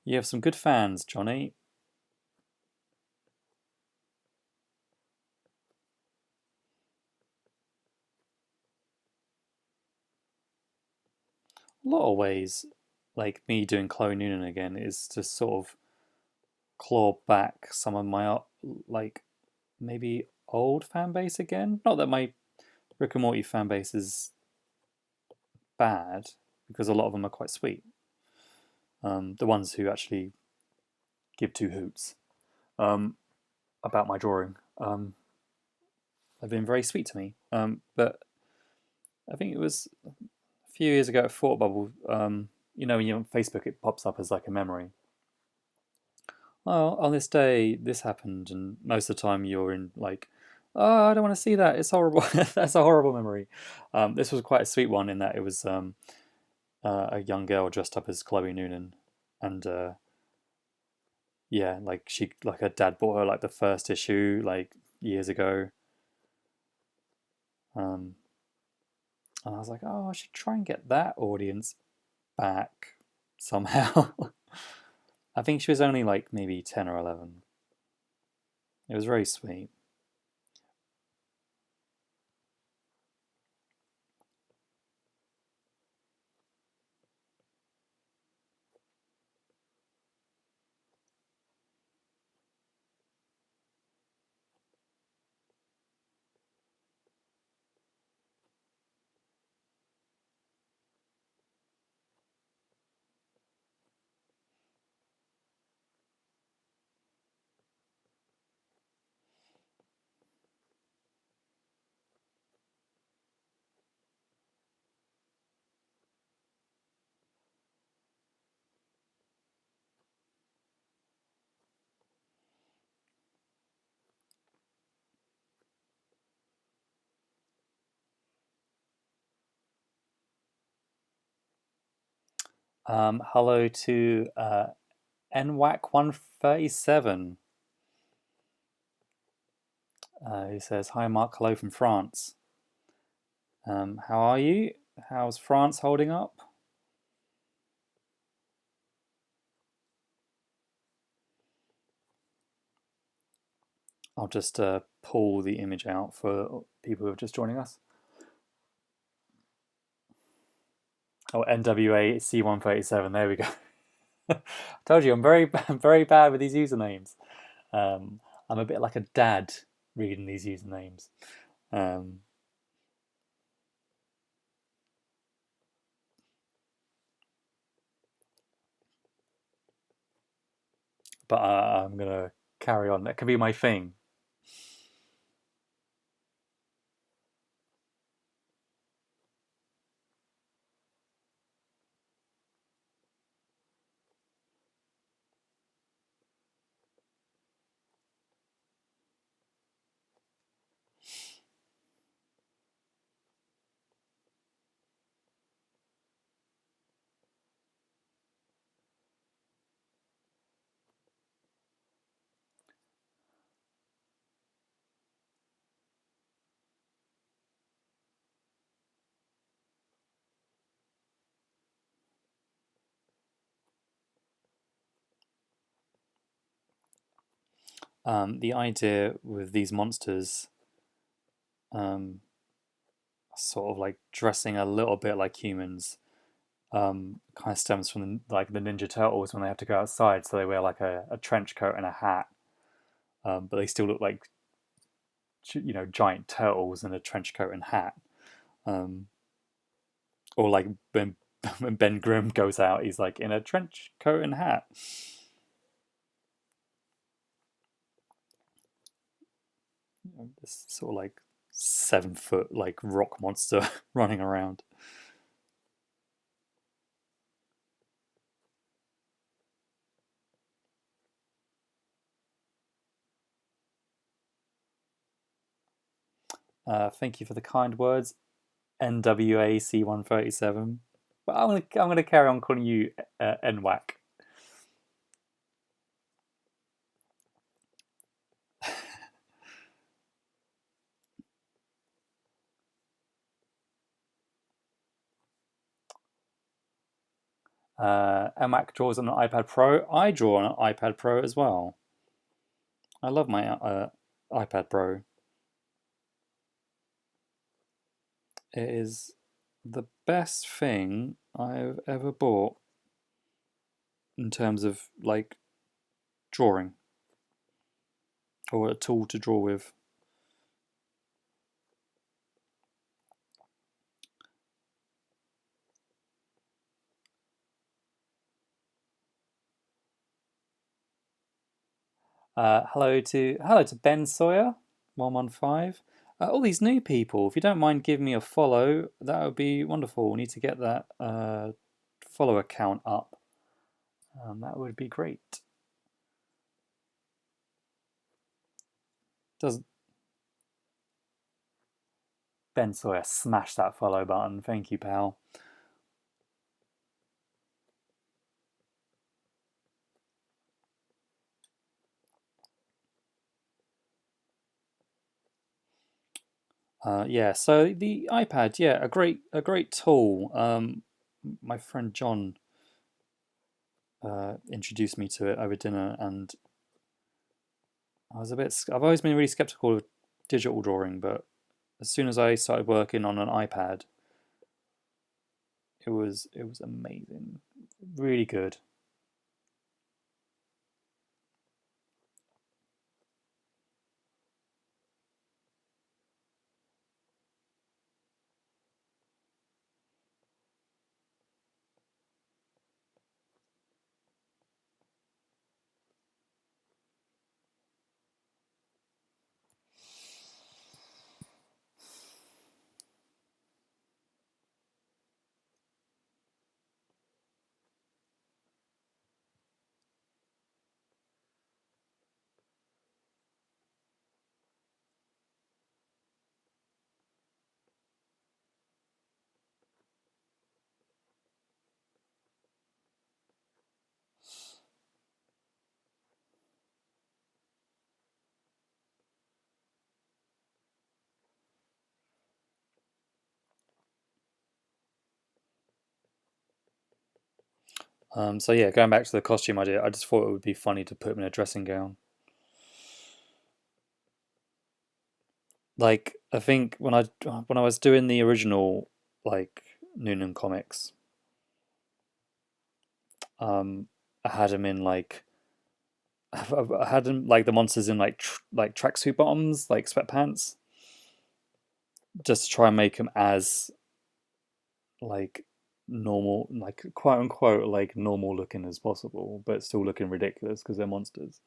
You have some good fans, Johnny. A lot of ways, like me doing Chloe Noonan again, is to sort of claw back some of my like maybe old fan base again. Not that my Rick and Morty fan base is bad, because a lot of them are quite sweet. The ones who actually give two hoots um, about my drawing have been very sweet to me. But I think it was a few years ago at Thought Bubble. When you're on Facebook, it pops up as like a memory. Oh, on this day, this happened, and most of the time you're in like, oh, I don't want to see that. It's horrible. That's a horrible memory. This was quite a sweet one in that it was a young girl dressed up as Chloe Noonan, and yeah, like her dad bought her like the first issue like years ago. Um, and I was like, oh, I should try and get that audience back somehow. I think she was only like maybe 10 or 11. It was very sweet. Hello to NWAC137, who says, "Hi Mark, hello from France. How are you? How's France holding up?" I'll just pull the image out for people who are just joining us. Oh, NWA C137. There we go. Told you I'm very bad with these usernames. I'm a bit like a dad reading these usernames. Um, but I'm gonna carry on. That could be my thing. The idea with these monsters, sort of like dressing a little bit like humans, kind of stems from like the Ninja Turtles when they have to go outside, so they wear like a trench coat and a hat, but they still look like giant turtles in a trench coat and hat. Um, or like when Ben Grimm goes out, he's like in a trench coat and hat. This sort of like 7 foot like rock monster running around. Thank you for the kind words, NWA C137. But I'm gonna carry on calling you NWAC. NWAC draws on an iPad Pro. I draw on an iPad Pro as well. I love my iPad Pro. It is the best thing I've ever bought in terms of like drawing or a tool to draw with. Hello to Ben Sawyer 115. All these new people. If you don't mind giving me a follow, that would be wonderful. We need to get that follower count up. That would be great. Does Ben Sawyer smash that follow button? Thank you, pal. Yeah, so the iPad, yeah, a great tool. My friend John introduced me to it over dinner, and I've always been really skeptical of digital drawing, but as soon as I started working on an iPad, it was amazing, really good. So yeah, going back to the costume idea, I just thought it would be funny to put him in a dressing gown. Like I think when I was doing the original like Noonan comics, um, I had him in like I had him like the monsters in like tracksuit bottoms, like sweatpants, just to try and make them as like normal, like quote unquote like normal looking as possible, but still looking ridiculous because they're monsters.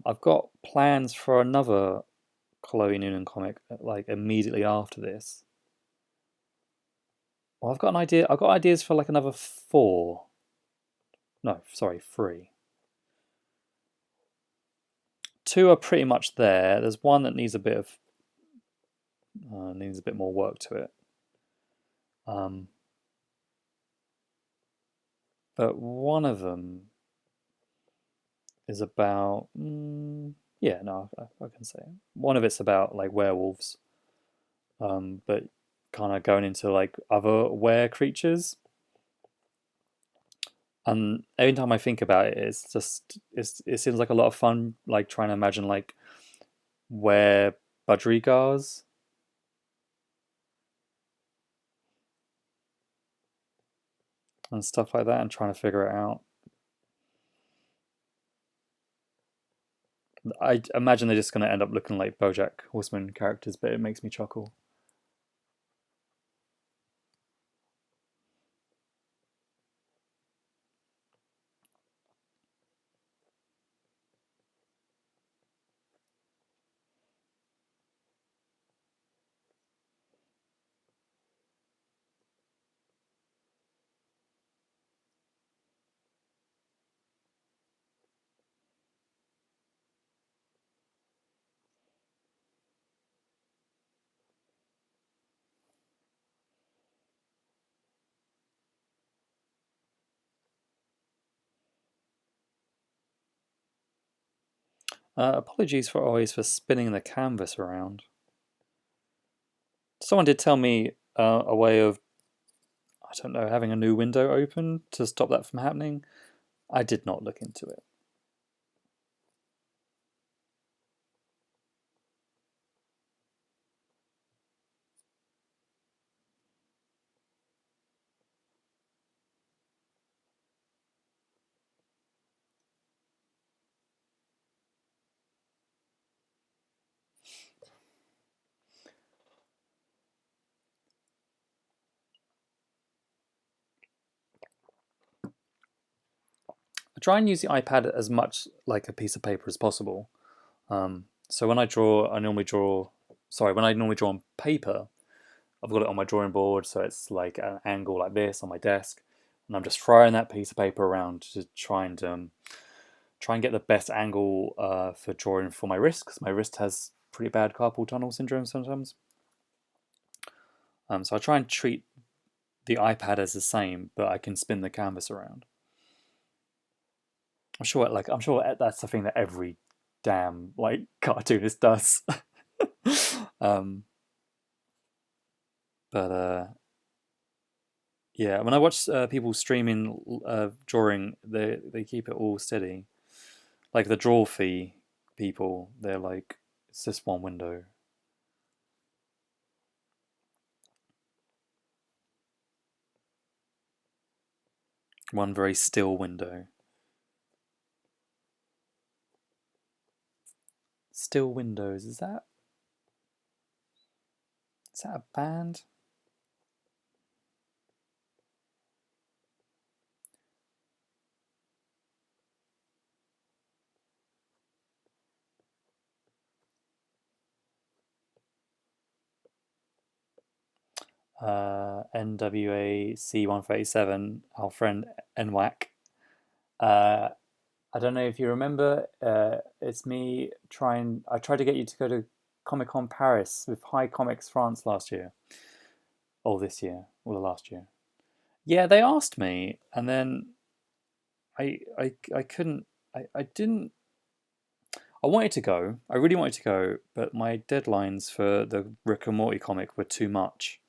I've got plans for another Chloe Noonan comic like immediately after this. Well, I've got an idea. I've got ideas for like another four. No, sorry, three. Two are pretty much there. There's one that needs a bit more work to it. Um, but one of them is about yeah, no, I can say it. One of it's about like werewolves, but kind of going into like other were creatures. And every time I think about it, it seems like a lot of fun, like trying to imagine like where budgerigars and stuff like that, and trying to figure it out. I imagine they're just going to end up looking like BoJack Horseman characters, but it makes me chuckle. Apologies for always for spinning the canvas around. Someone did tell me a way of, I don't know, having a new window open to stop that from happening. I did not look into it. I try and use the iPad as much like a piece of paper as possible. So when I draw, I normally draw. Sorry, when I normally draw on paper, I've got it on my drawing board, so it's like an angle like this on my desk, and I'm just throwing that piece of paper around to try and get the best angle for drawing for my wrist, because my wrist has pretty bad carpal tunnel syndrome sometimes. So I try and treat the iPad as the same, but I can spin the canvas around. I'm sure that's the thing that every damn like cartoonist does. um, but yeah, when I watch people streaming drawing, they keep it all steady. Like the draw fee people, they're like it's just one window. One very still window. Still Windows, is that a band? NWA C137, our friend NWAC. Uh, I don't know if you remember. It's me trying. I tried to get you to go to Comic Con Paris with High Comics France last year, or this year, or the last year. Yeah, they asked me, and then I couldn't. I didn't. I wanted to go. I really wanted to go, but my deadlines for the Rick and Morty comic were too much.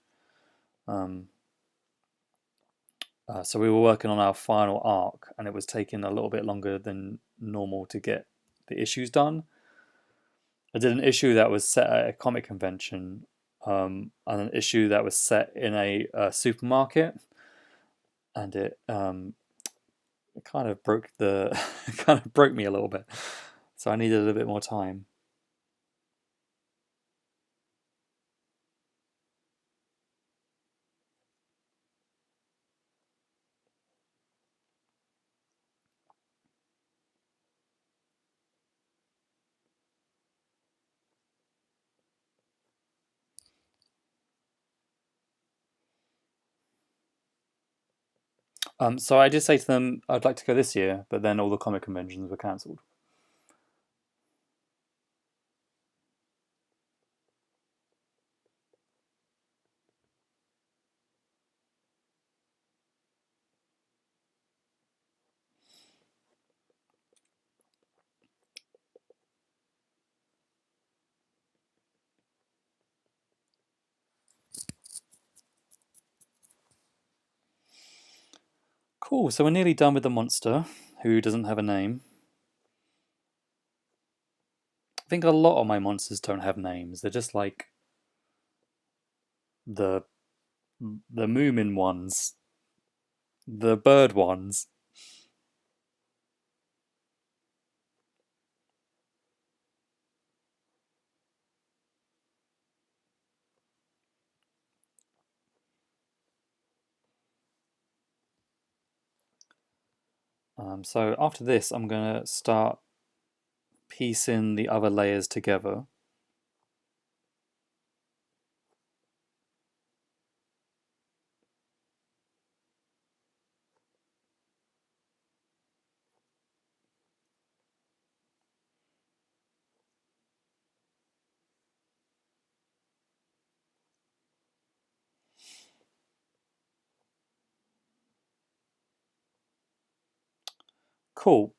Um, so we were working on our final arc, and it was taking a little bit longer than normal to get the issues done. I did an issue that was set at a comic convention, and an issue that was set in a supermarket, and it kind of broke the kind of broke me a little bit. So I needed a little bit more time. So I did say to them I'd like to go this year, but then all the comic conventions were cancelled. Cool. So we're nearly done with the monster, who doesn't have a name. I think a lot of my monsters don't have names. They're just like the the Moomin ones, the bird ones. So after this, I'm gonna start piecing the other layers together. Cool.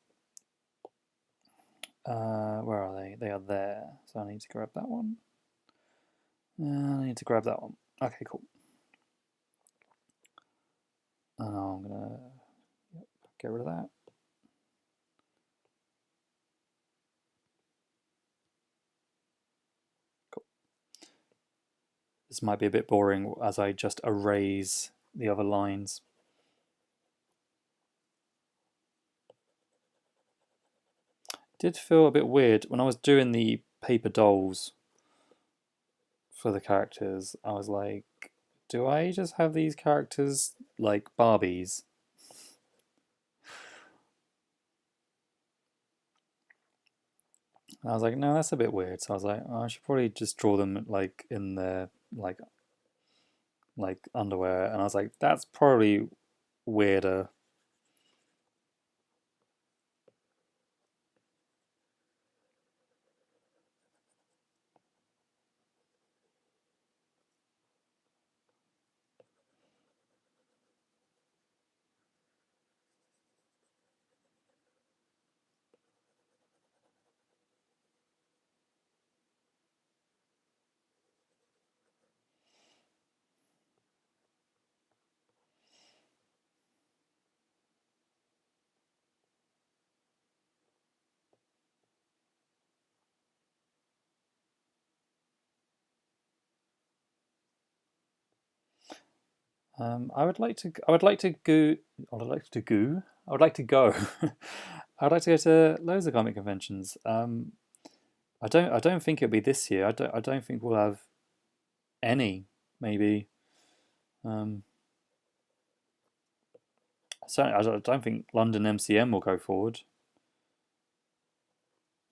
Where are they? They are there. So I need to grab that one. I need to grab that one. Okay, cool. I'm gonna get rid of that. Cool. This might be a bit boring as I just erase the other lines. Did feel a bit weird when I was doing the paper dolls for the characters. I was like, do I just have these characters like Barbies? And I was like, no, that's a bit weird. So I was like, oh, I should probably just draw them like in their like underwear. And I was like, that's probably weirder. I would like to. I would like to go. I would like to go. I would like to go. I'd like to go to loads of comic conventions. I don't. I don't think it'll be this year. I don't. I don't think we'll have any. Maybe. Um, Certainly, I don't think London MCM will go forward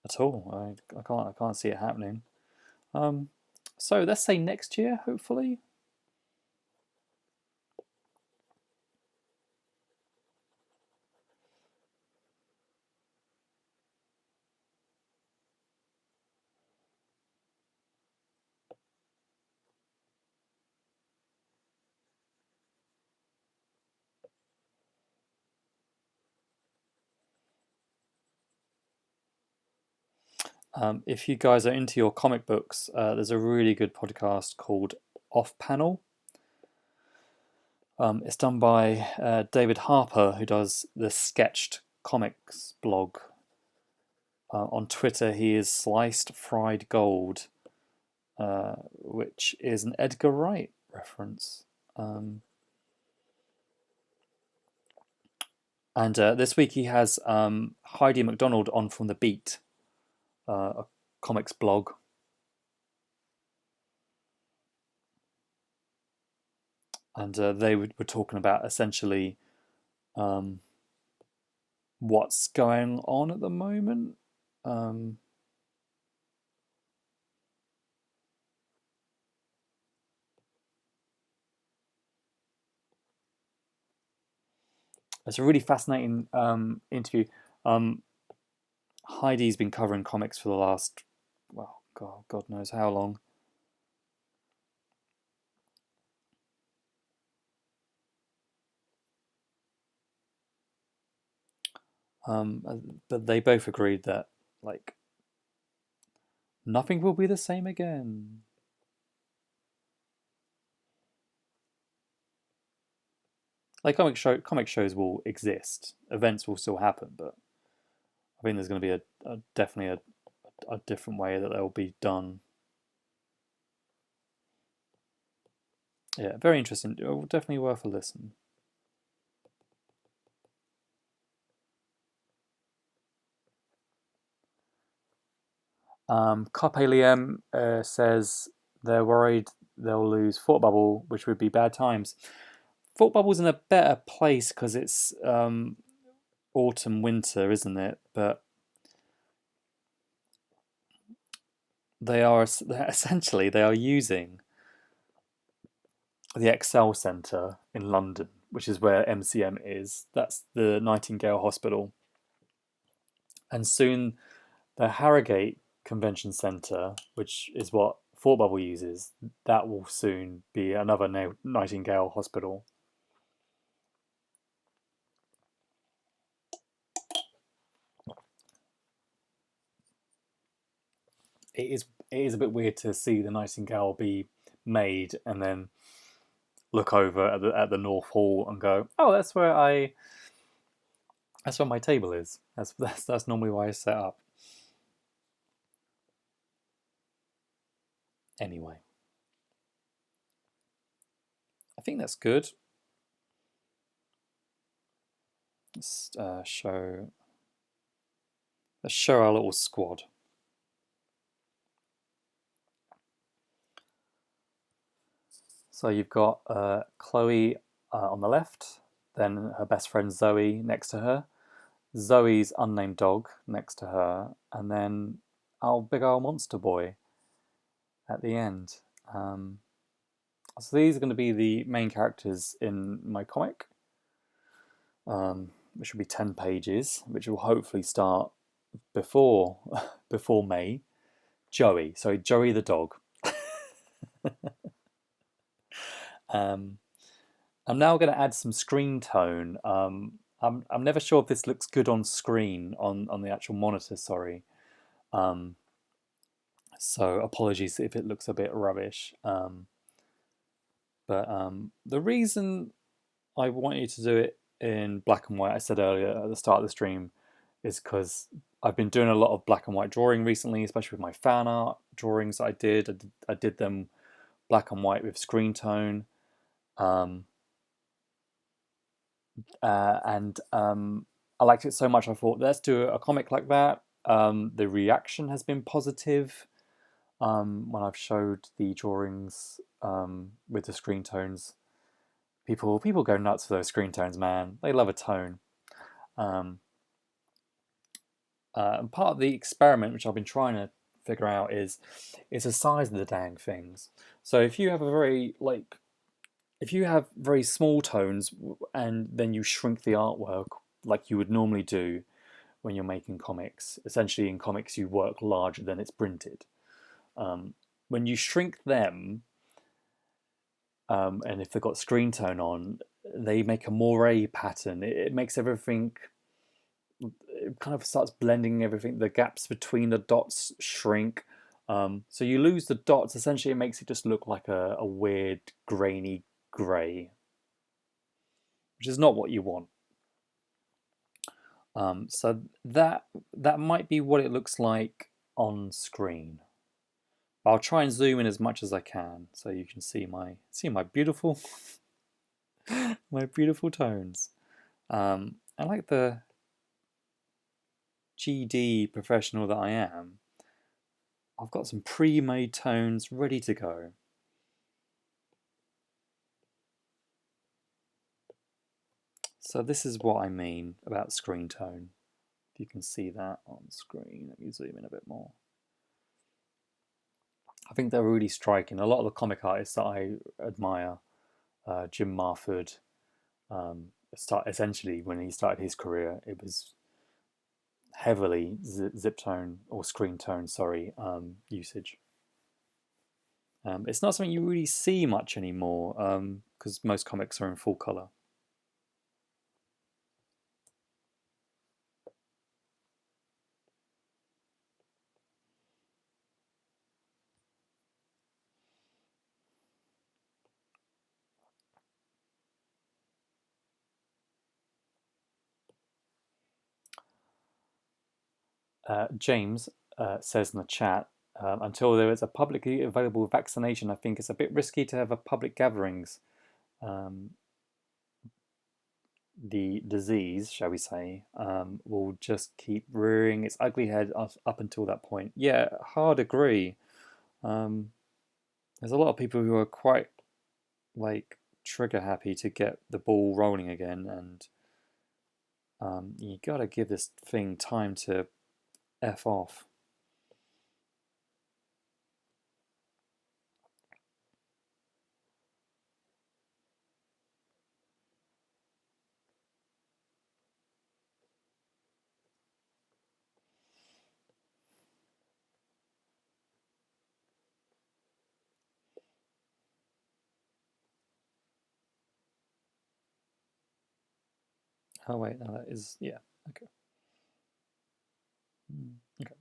at all. I can't. I can't see it happening. Um, so let's say next year, hopefully. If you guys are into your comic books, there's a really good podcast called Off Panel. It's done by David Harper, who does the Sketched Comics blog. On Twitter, he is Sliced Fried Gold, which is an Edgar Wright reference. And this week he has Heidi MacDonald on from The Beat, a comics blog. And they were talking about essentially what's going on at the moment. It's a really fascinating interview. Heidi's been covering comics for the last, well, God knows how long. But they both agreed that, like, nothing will be the same again. Like, comic shows will exist, events will still happen, but I think there's going to be definitely a different way that they'll be done. Yeah, very interesting. Definitely worth a listen. Carpe Liem says they're worried they'll lose Thought Bubble, which would be bad times. Thought Bubble's in a better place because it's autumn, winter, isn't it? But they are essentially using the Excel Centre in London, which is where MCM is. That's the Nightingale Hospital. And soon the Harrogate Convention Centre, which is what Thought Bubble uses, that will soon be another Nightingale Hospital. It is a bit weird to see the Nightingale be made and then look over at the North Hall and go, oh, that's where my table is. That's normally why I set up. Anyway, I think that's good. Let's show our little squad. So you've got Chloe on the left, then her best friend Zoe next to her, Zoe's unnamed dog next to her, and then our big old monster boy at the end. So these are going to be the main characters in my comic, which will be 10 pages, which will hopefully start before May. Joey the dog. I'm now going to add some screen tone. I'm never sure if this looks good on screen on the actual monitor. Sorry. So apologies if it looks a bit rubbish. But the reason I want you to do it in black and white, I said earlier at the start of the stream, is because I've been doing a lot of black and white drawing recently, especially with my fan art drawings I did. I did them black and white with screen tone. And I liked it so much I thought, let's do a comic like that. The reaction has been positive when I've showed the drawings with the screen tones. People go nuts for those screen tones, man. They love a tone. And part of the experiment, which I've been trying to figure out, is the size of the dang things. So if you have very small tones and then you shrink the artwork like you would normally do when you're making comics, essentially in comics you work larger than it's printed. When you shrink them, and if they've got screen tone on, they make a moire pattern. It makes everything it kind of starts blending everything. The gaps between the dots shrink. So you lose the dots. Essentially, it makes it just look like a weird grainy grey, which is not what you want. So that might be what it looks like on screen. I'll try and zoom in as much as I can so you can see my beautiful my beautiful tones. I like the GD professional that I am. I've got some pre-made tones ready to go. So this is what I mean about screen tone. If you can see that on screen, let me zoom in a bit more. I think they're really striking. A lot of the comic artists that I admire, Jim Marford, essentially when he started his career, it was heavily zip tone or screen tone, sorry, usage. It's not something you really see much anymore because most comics are in full color. James says in the chat, until there is a publicly available vaccination, I think it's a bit risky to have a public gatherings. The disease, shall we say, will just keep rearing its ugly head up until that point. Yeah, hard agree. There's a lot of people who are quite like trigger happy to get the ball rolling again, and you gotta give this thing time to F off. Oh wait, no, that is, yeah, okay. Okay.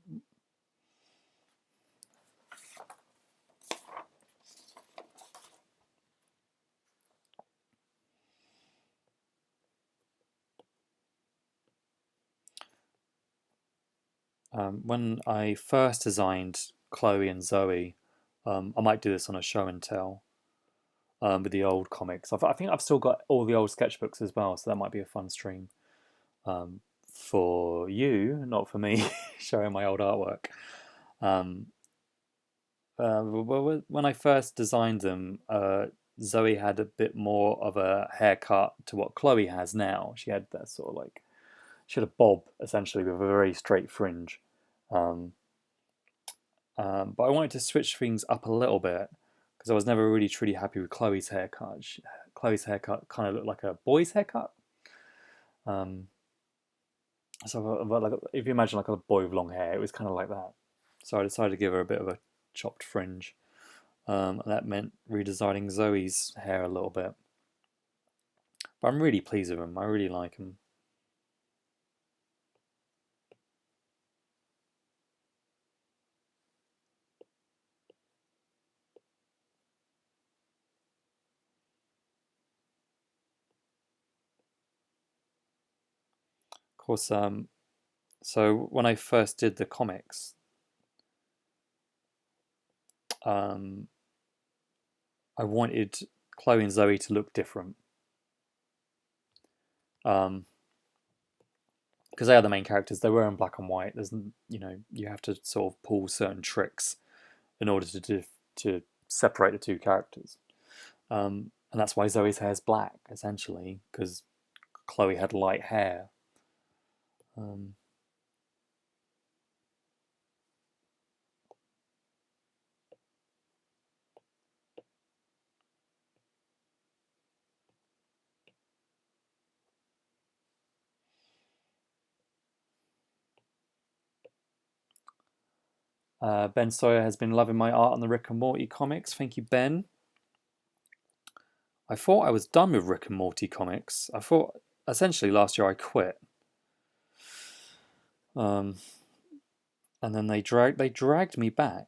When I first designed Chloe and Zoe, I might do this on a show and tell with the old comics. I think I've still got all the old sketchbooks as well, so that might be a fun stream for you, not for me, showing my old artwork. When I first designed them, Zoe had a bit more of a haircut to what Chloe has now. She had that sort of like, she had a bob essentially with a very straight fringe. But I wanted to switch things up a little bit because I was never really truly happy with Chloe's haircut. Chloe's haircut kind of looked like a boy's haircut. So like, if you imagine like a boy with long hair, it was kind of like that. So I decided to give her a bit of a chopped fringe. And that meant redesigning Zoe's hair a little bit. But I'm really pleased with them. I really like them. Of course, so when I first did the comics, I wanted Chloe and Zoe to look different. Because they are the main characters. They were in black and white. There's, you have to sort of pull certain tricks in order to separate the two characters. And that's why Zoe's hair is black, essentially, because Chloe had light hair. Ben Sawyer has been loving my art on the Rick and Morty comics. Thank you, Ben. I thought I was done with Rick and Morty comics. I thought essentially last year I quit. Um, and then they dragged me back,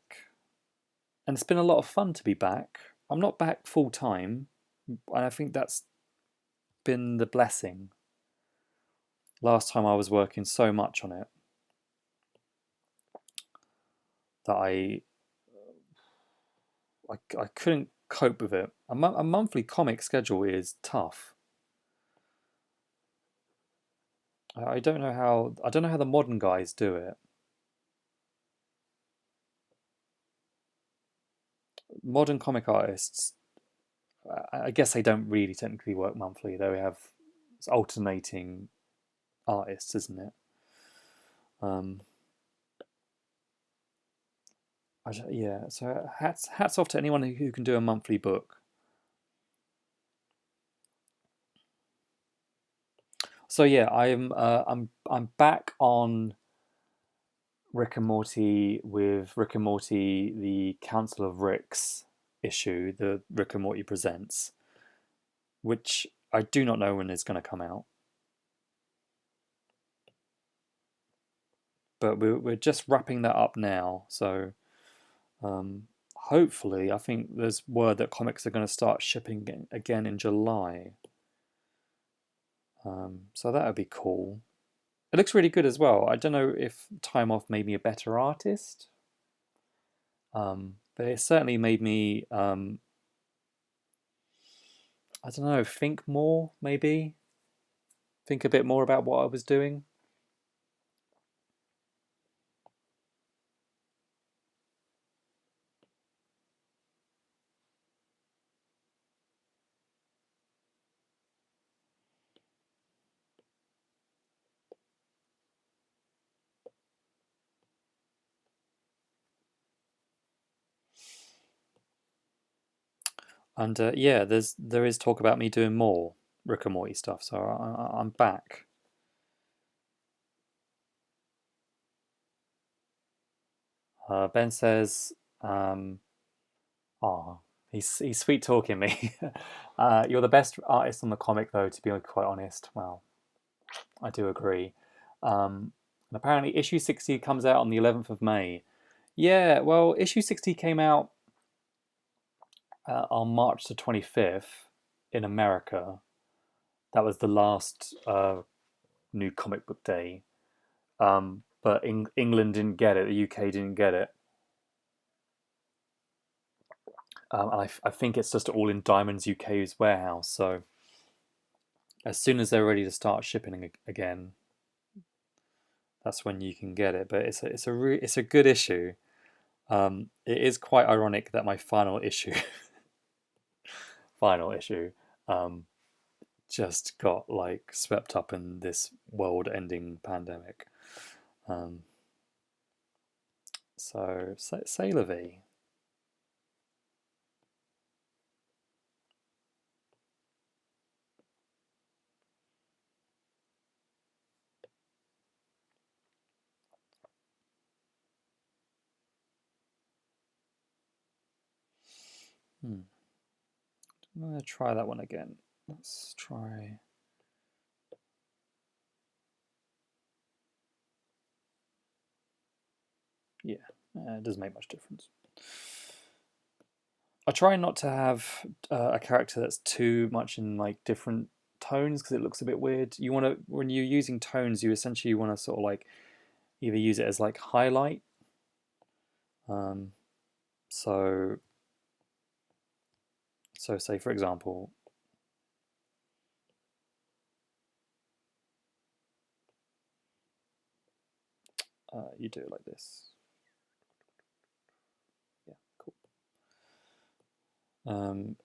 and it's been a lot of fun to be back. I'm not back full time, and I think that's been the blessing. Last time I was working so much on it that I couldn't cope with it. A monthly comic schedule is tough. I don't know how the modern guys do it. Modern comic artists, I guess they don't really technically work monthly. They have it's alternating artists, isn't it? Um, yeah. So hats off to anyone who can do a monthly book. So yeah, I'm back on Rick and Morty with Rick and Morty, the Council of Ricks issue, the Rick and Morty Presents, which I do not know when it's going to come out. But we're just wrapping that up now, so hopefully, I think there's word that comics are going to start shipping again in July. So that would be cool. It looks really good as well. I don't know if time off made me a better artist, but it certainly made me, I don't know, think more, maybe. Think a bit more about what I was doing. And yeah, there is talk about me doing more Rick and Morty stuff, so I'm back. Ben says, "Oh, he's sweet talking me. You're the best artist on the comic, though. To be quite honest, well, I do agree. And apparently, issue 60 comes out on the 11th of May. Yeah, well, issue 60 came out on March the 25th in America. That was the last new comic book day. But England didn't get it. The UK didn't get it. And I think it's just all in Diamonds UK's warehouse. So as soon as they're ready to start shipping again, that's when you can get it. But it's a good issue. It is quite ironic that my final issue, final issue, um, just got like swept up in this world-ending pandemic. Um, so say la vie. Hmm. I'm gonna try that one again. Let's try. Yeah, it doesn't make much difference. I try not to have a character that's too much in like different tones because it looks a bit weird. You want to when you're using tones, you essentially want to sort of like either use it as like highlight. Um, so say for example, you do it like this. Yeah, cool. Um,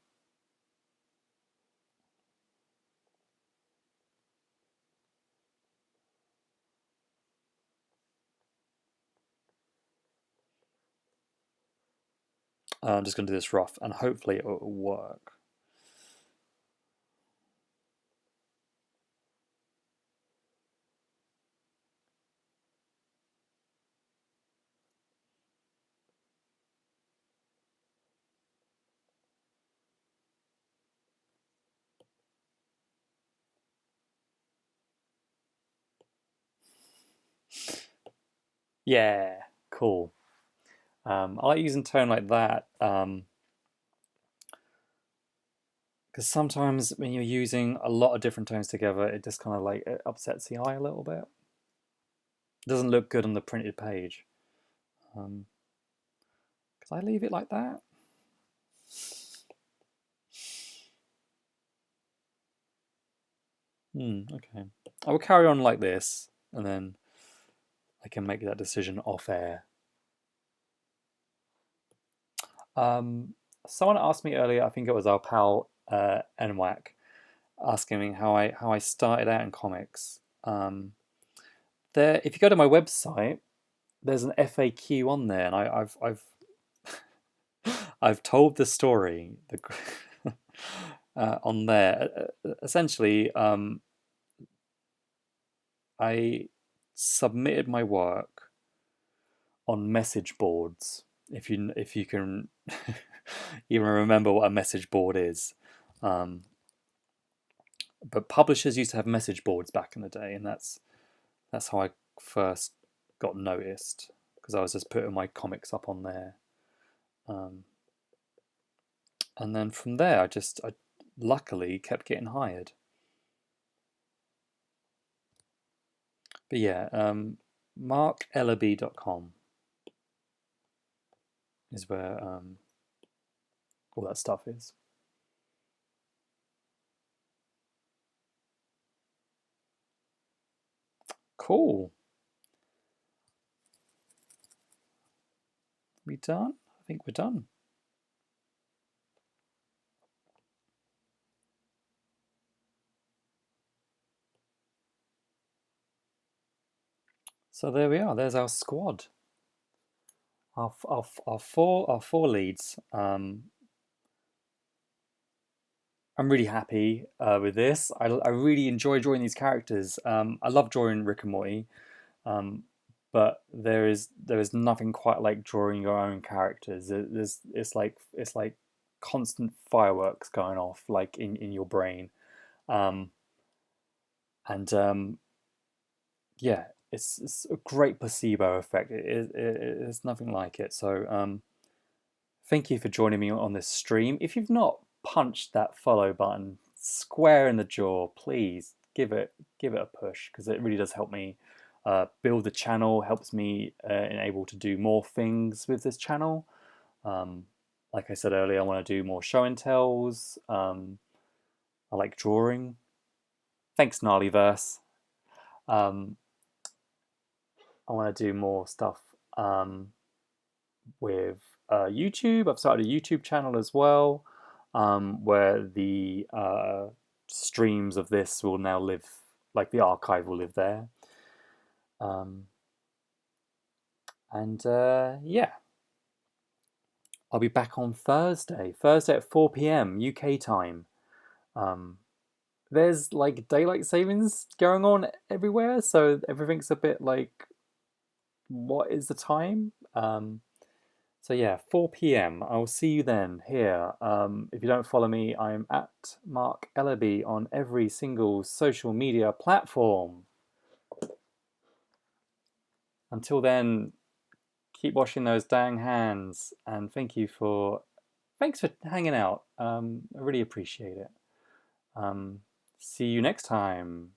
I'm just going to do this rough, and hopefully it will work. Yeah, cool. I like using tone like that because sometimes when you're using a lot of different tones together, it just kind of like it upsets the eye a little bit. It doesn't look good on the printed page. Um, Could I leave it like that? Okay. I will carry on like this, and then I can make that decision off air. Um, Someone asked me earlier, I think it was our pal NWAC, asking me how I started out in comics. If you go to my website, there's an FAQ on there, and I've told the story on there. Essentially, I submitted my work on message boards. If you can even remember what a message board is, um, but publishers used to have message boards back in the day, and that's how I first got noticed because I was just putting my comics up on there. Um, and then from there, I luckily kept getting hired. But yeah, markellaby.com is where all that stuff is. Cool. We done? I think we're done. So there we are. There's our squad. Our four leads. I'm really happy with this. I really enjoy drawing these characters. I love drawing Rick and Morty, um, but there is nothing quite like drawing your own characters. It's like constant fireworks going off like in your brain, um, and yeah, it's a great placebo effect. It's nothing like it. So thank you for joining me on this stream. If you've not punched that follow button square in the jaw, please give it a push because it really does help me build the channel, helps me enable to do more things with this channel. Um, like I said earlier, I want to do more show and tells. I like drawing. Thanks, Gnarlyverse. Um, I want to do more stuff with YouTube. I've started a YouTube channel as well, where the streams of this will now live, like the archive will live there. Um, and yeah, I'll be back on Thursday at 4 p.m. UK time. Um, there's like daylight savings going on everywhere, so everything's a bit like, what is the time? So yeah, 4 p.m. I will see you then here. If you don't follow me, I'm at Marc Ellaby on every single social media platform. Until then, keep washing those dang hands, and thanks for hanging out. I really appreciate it. See you next time.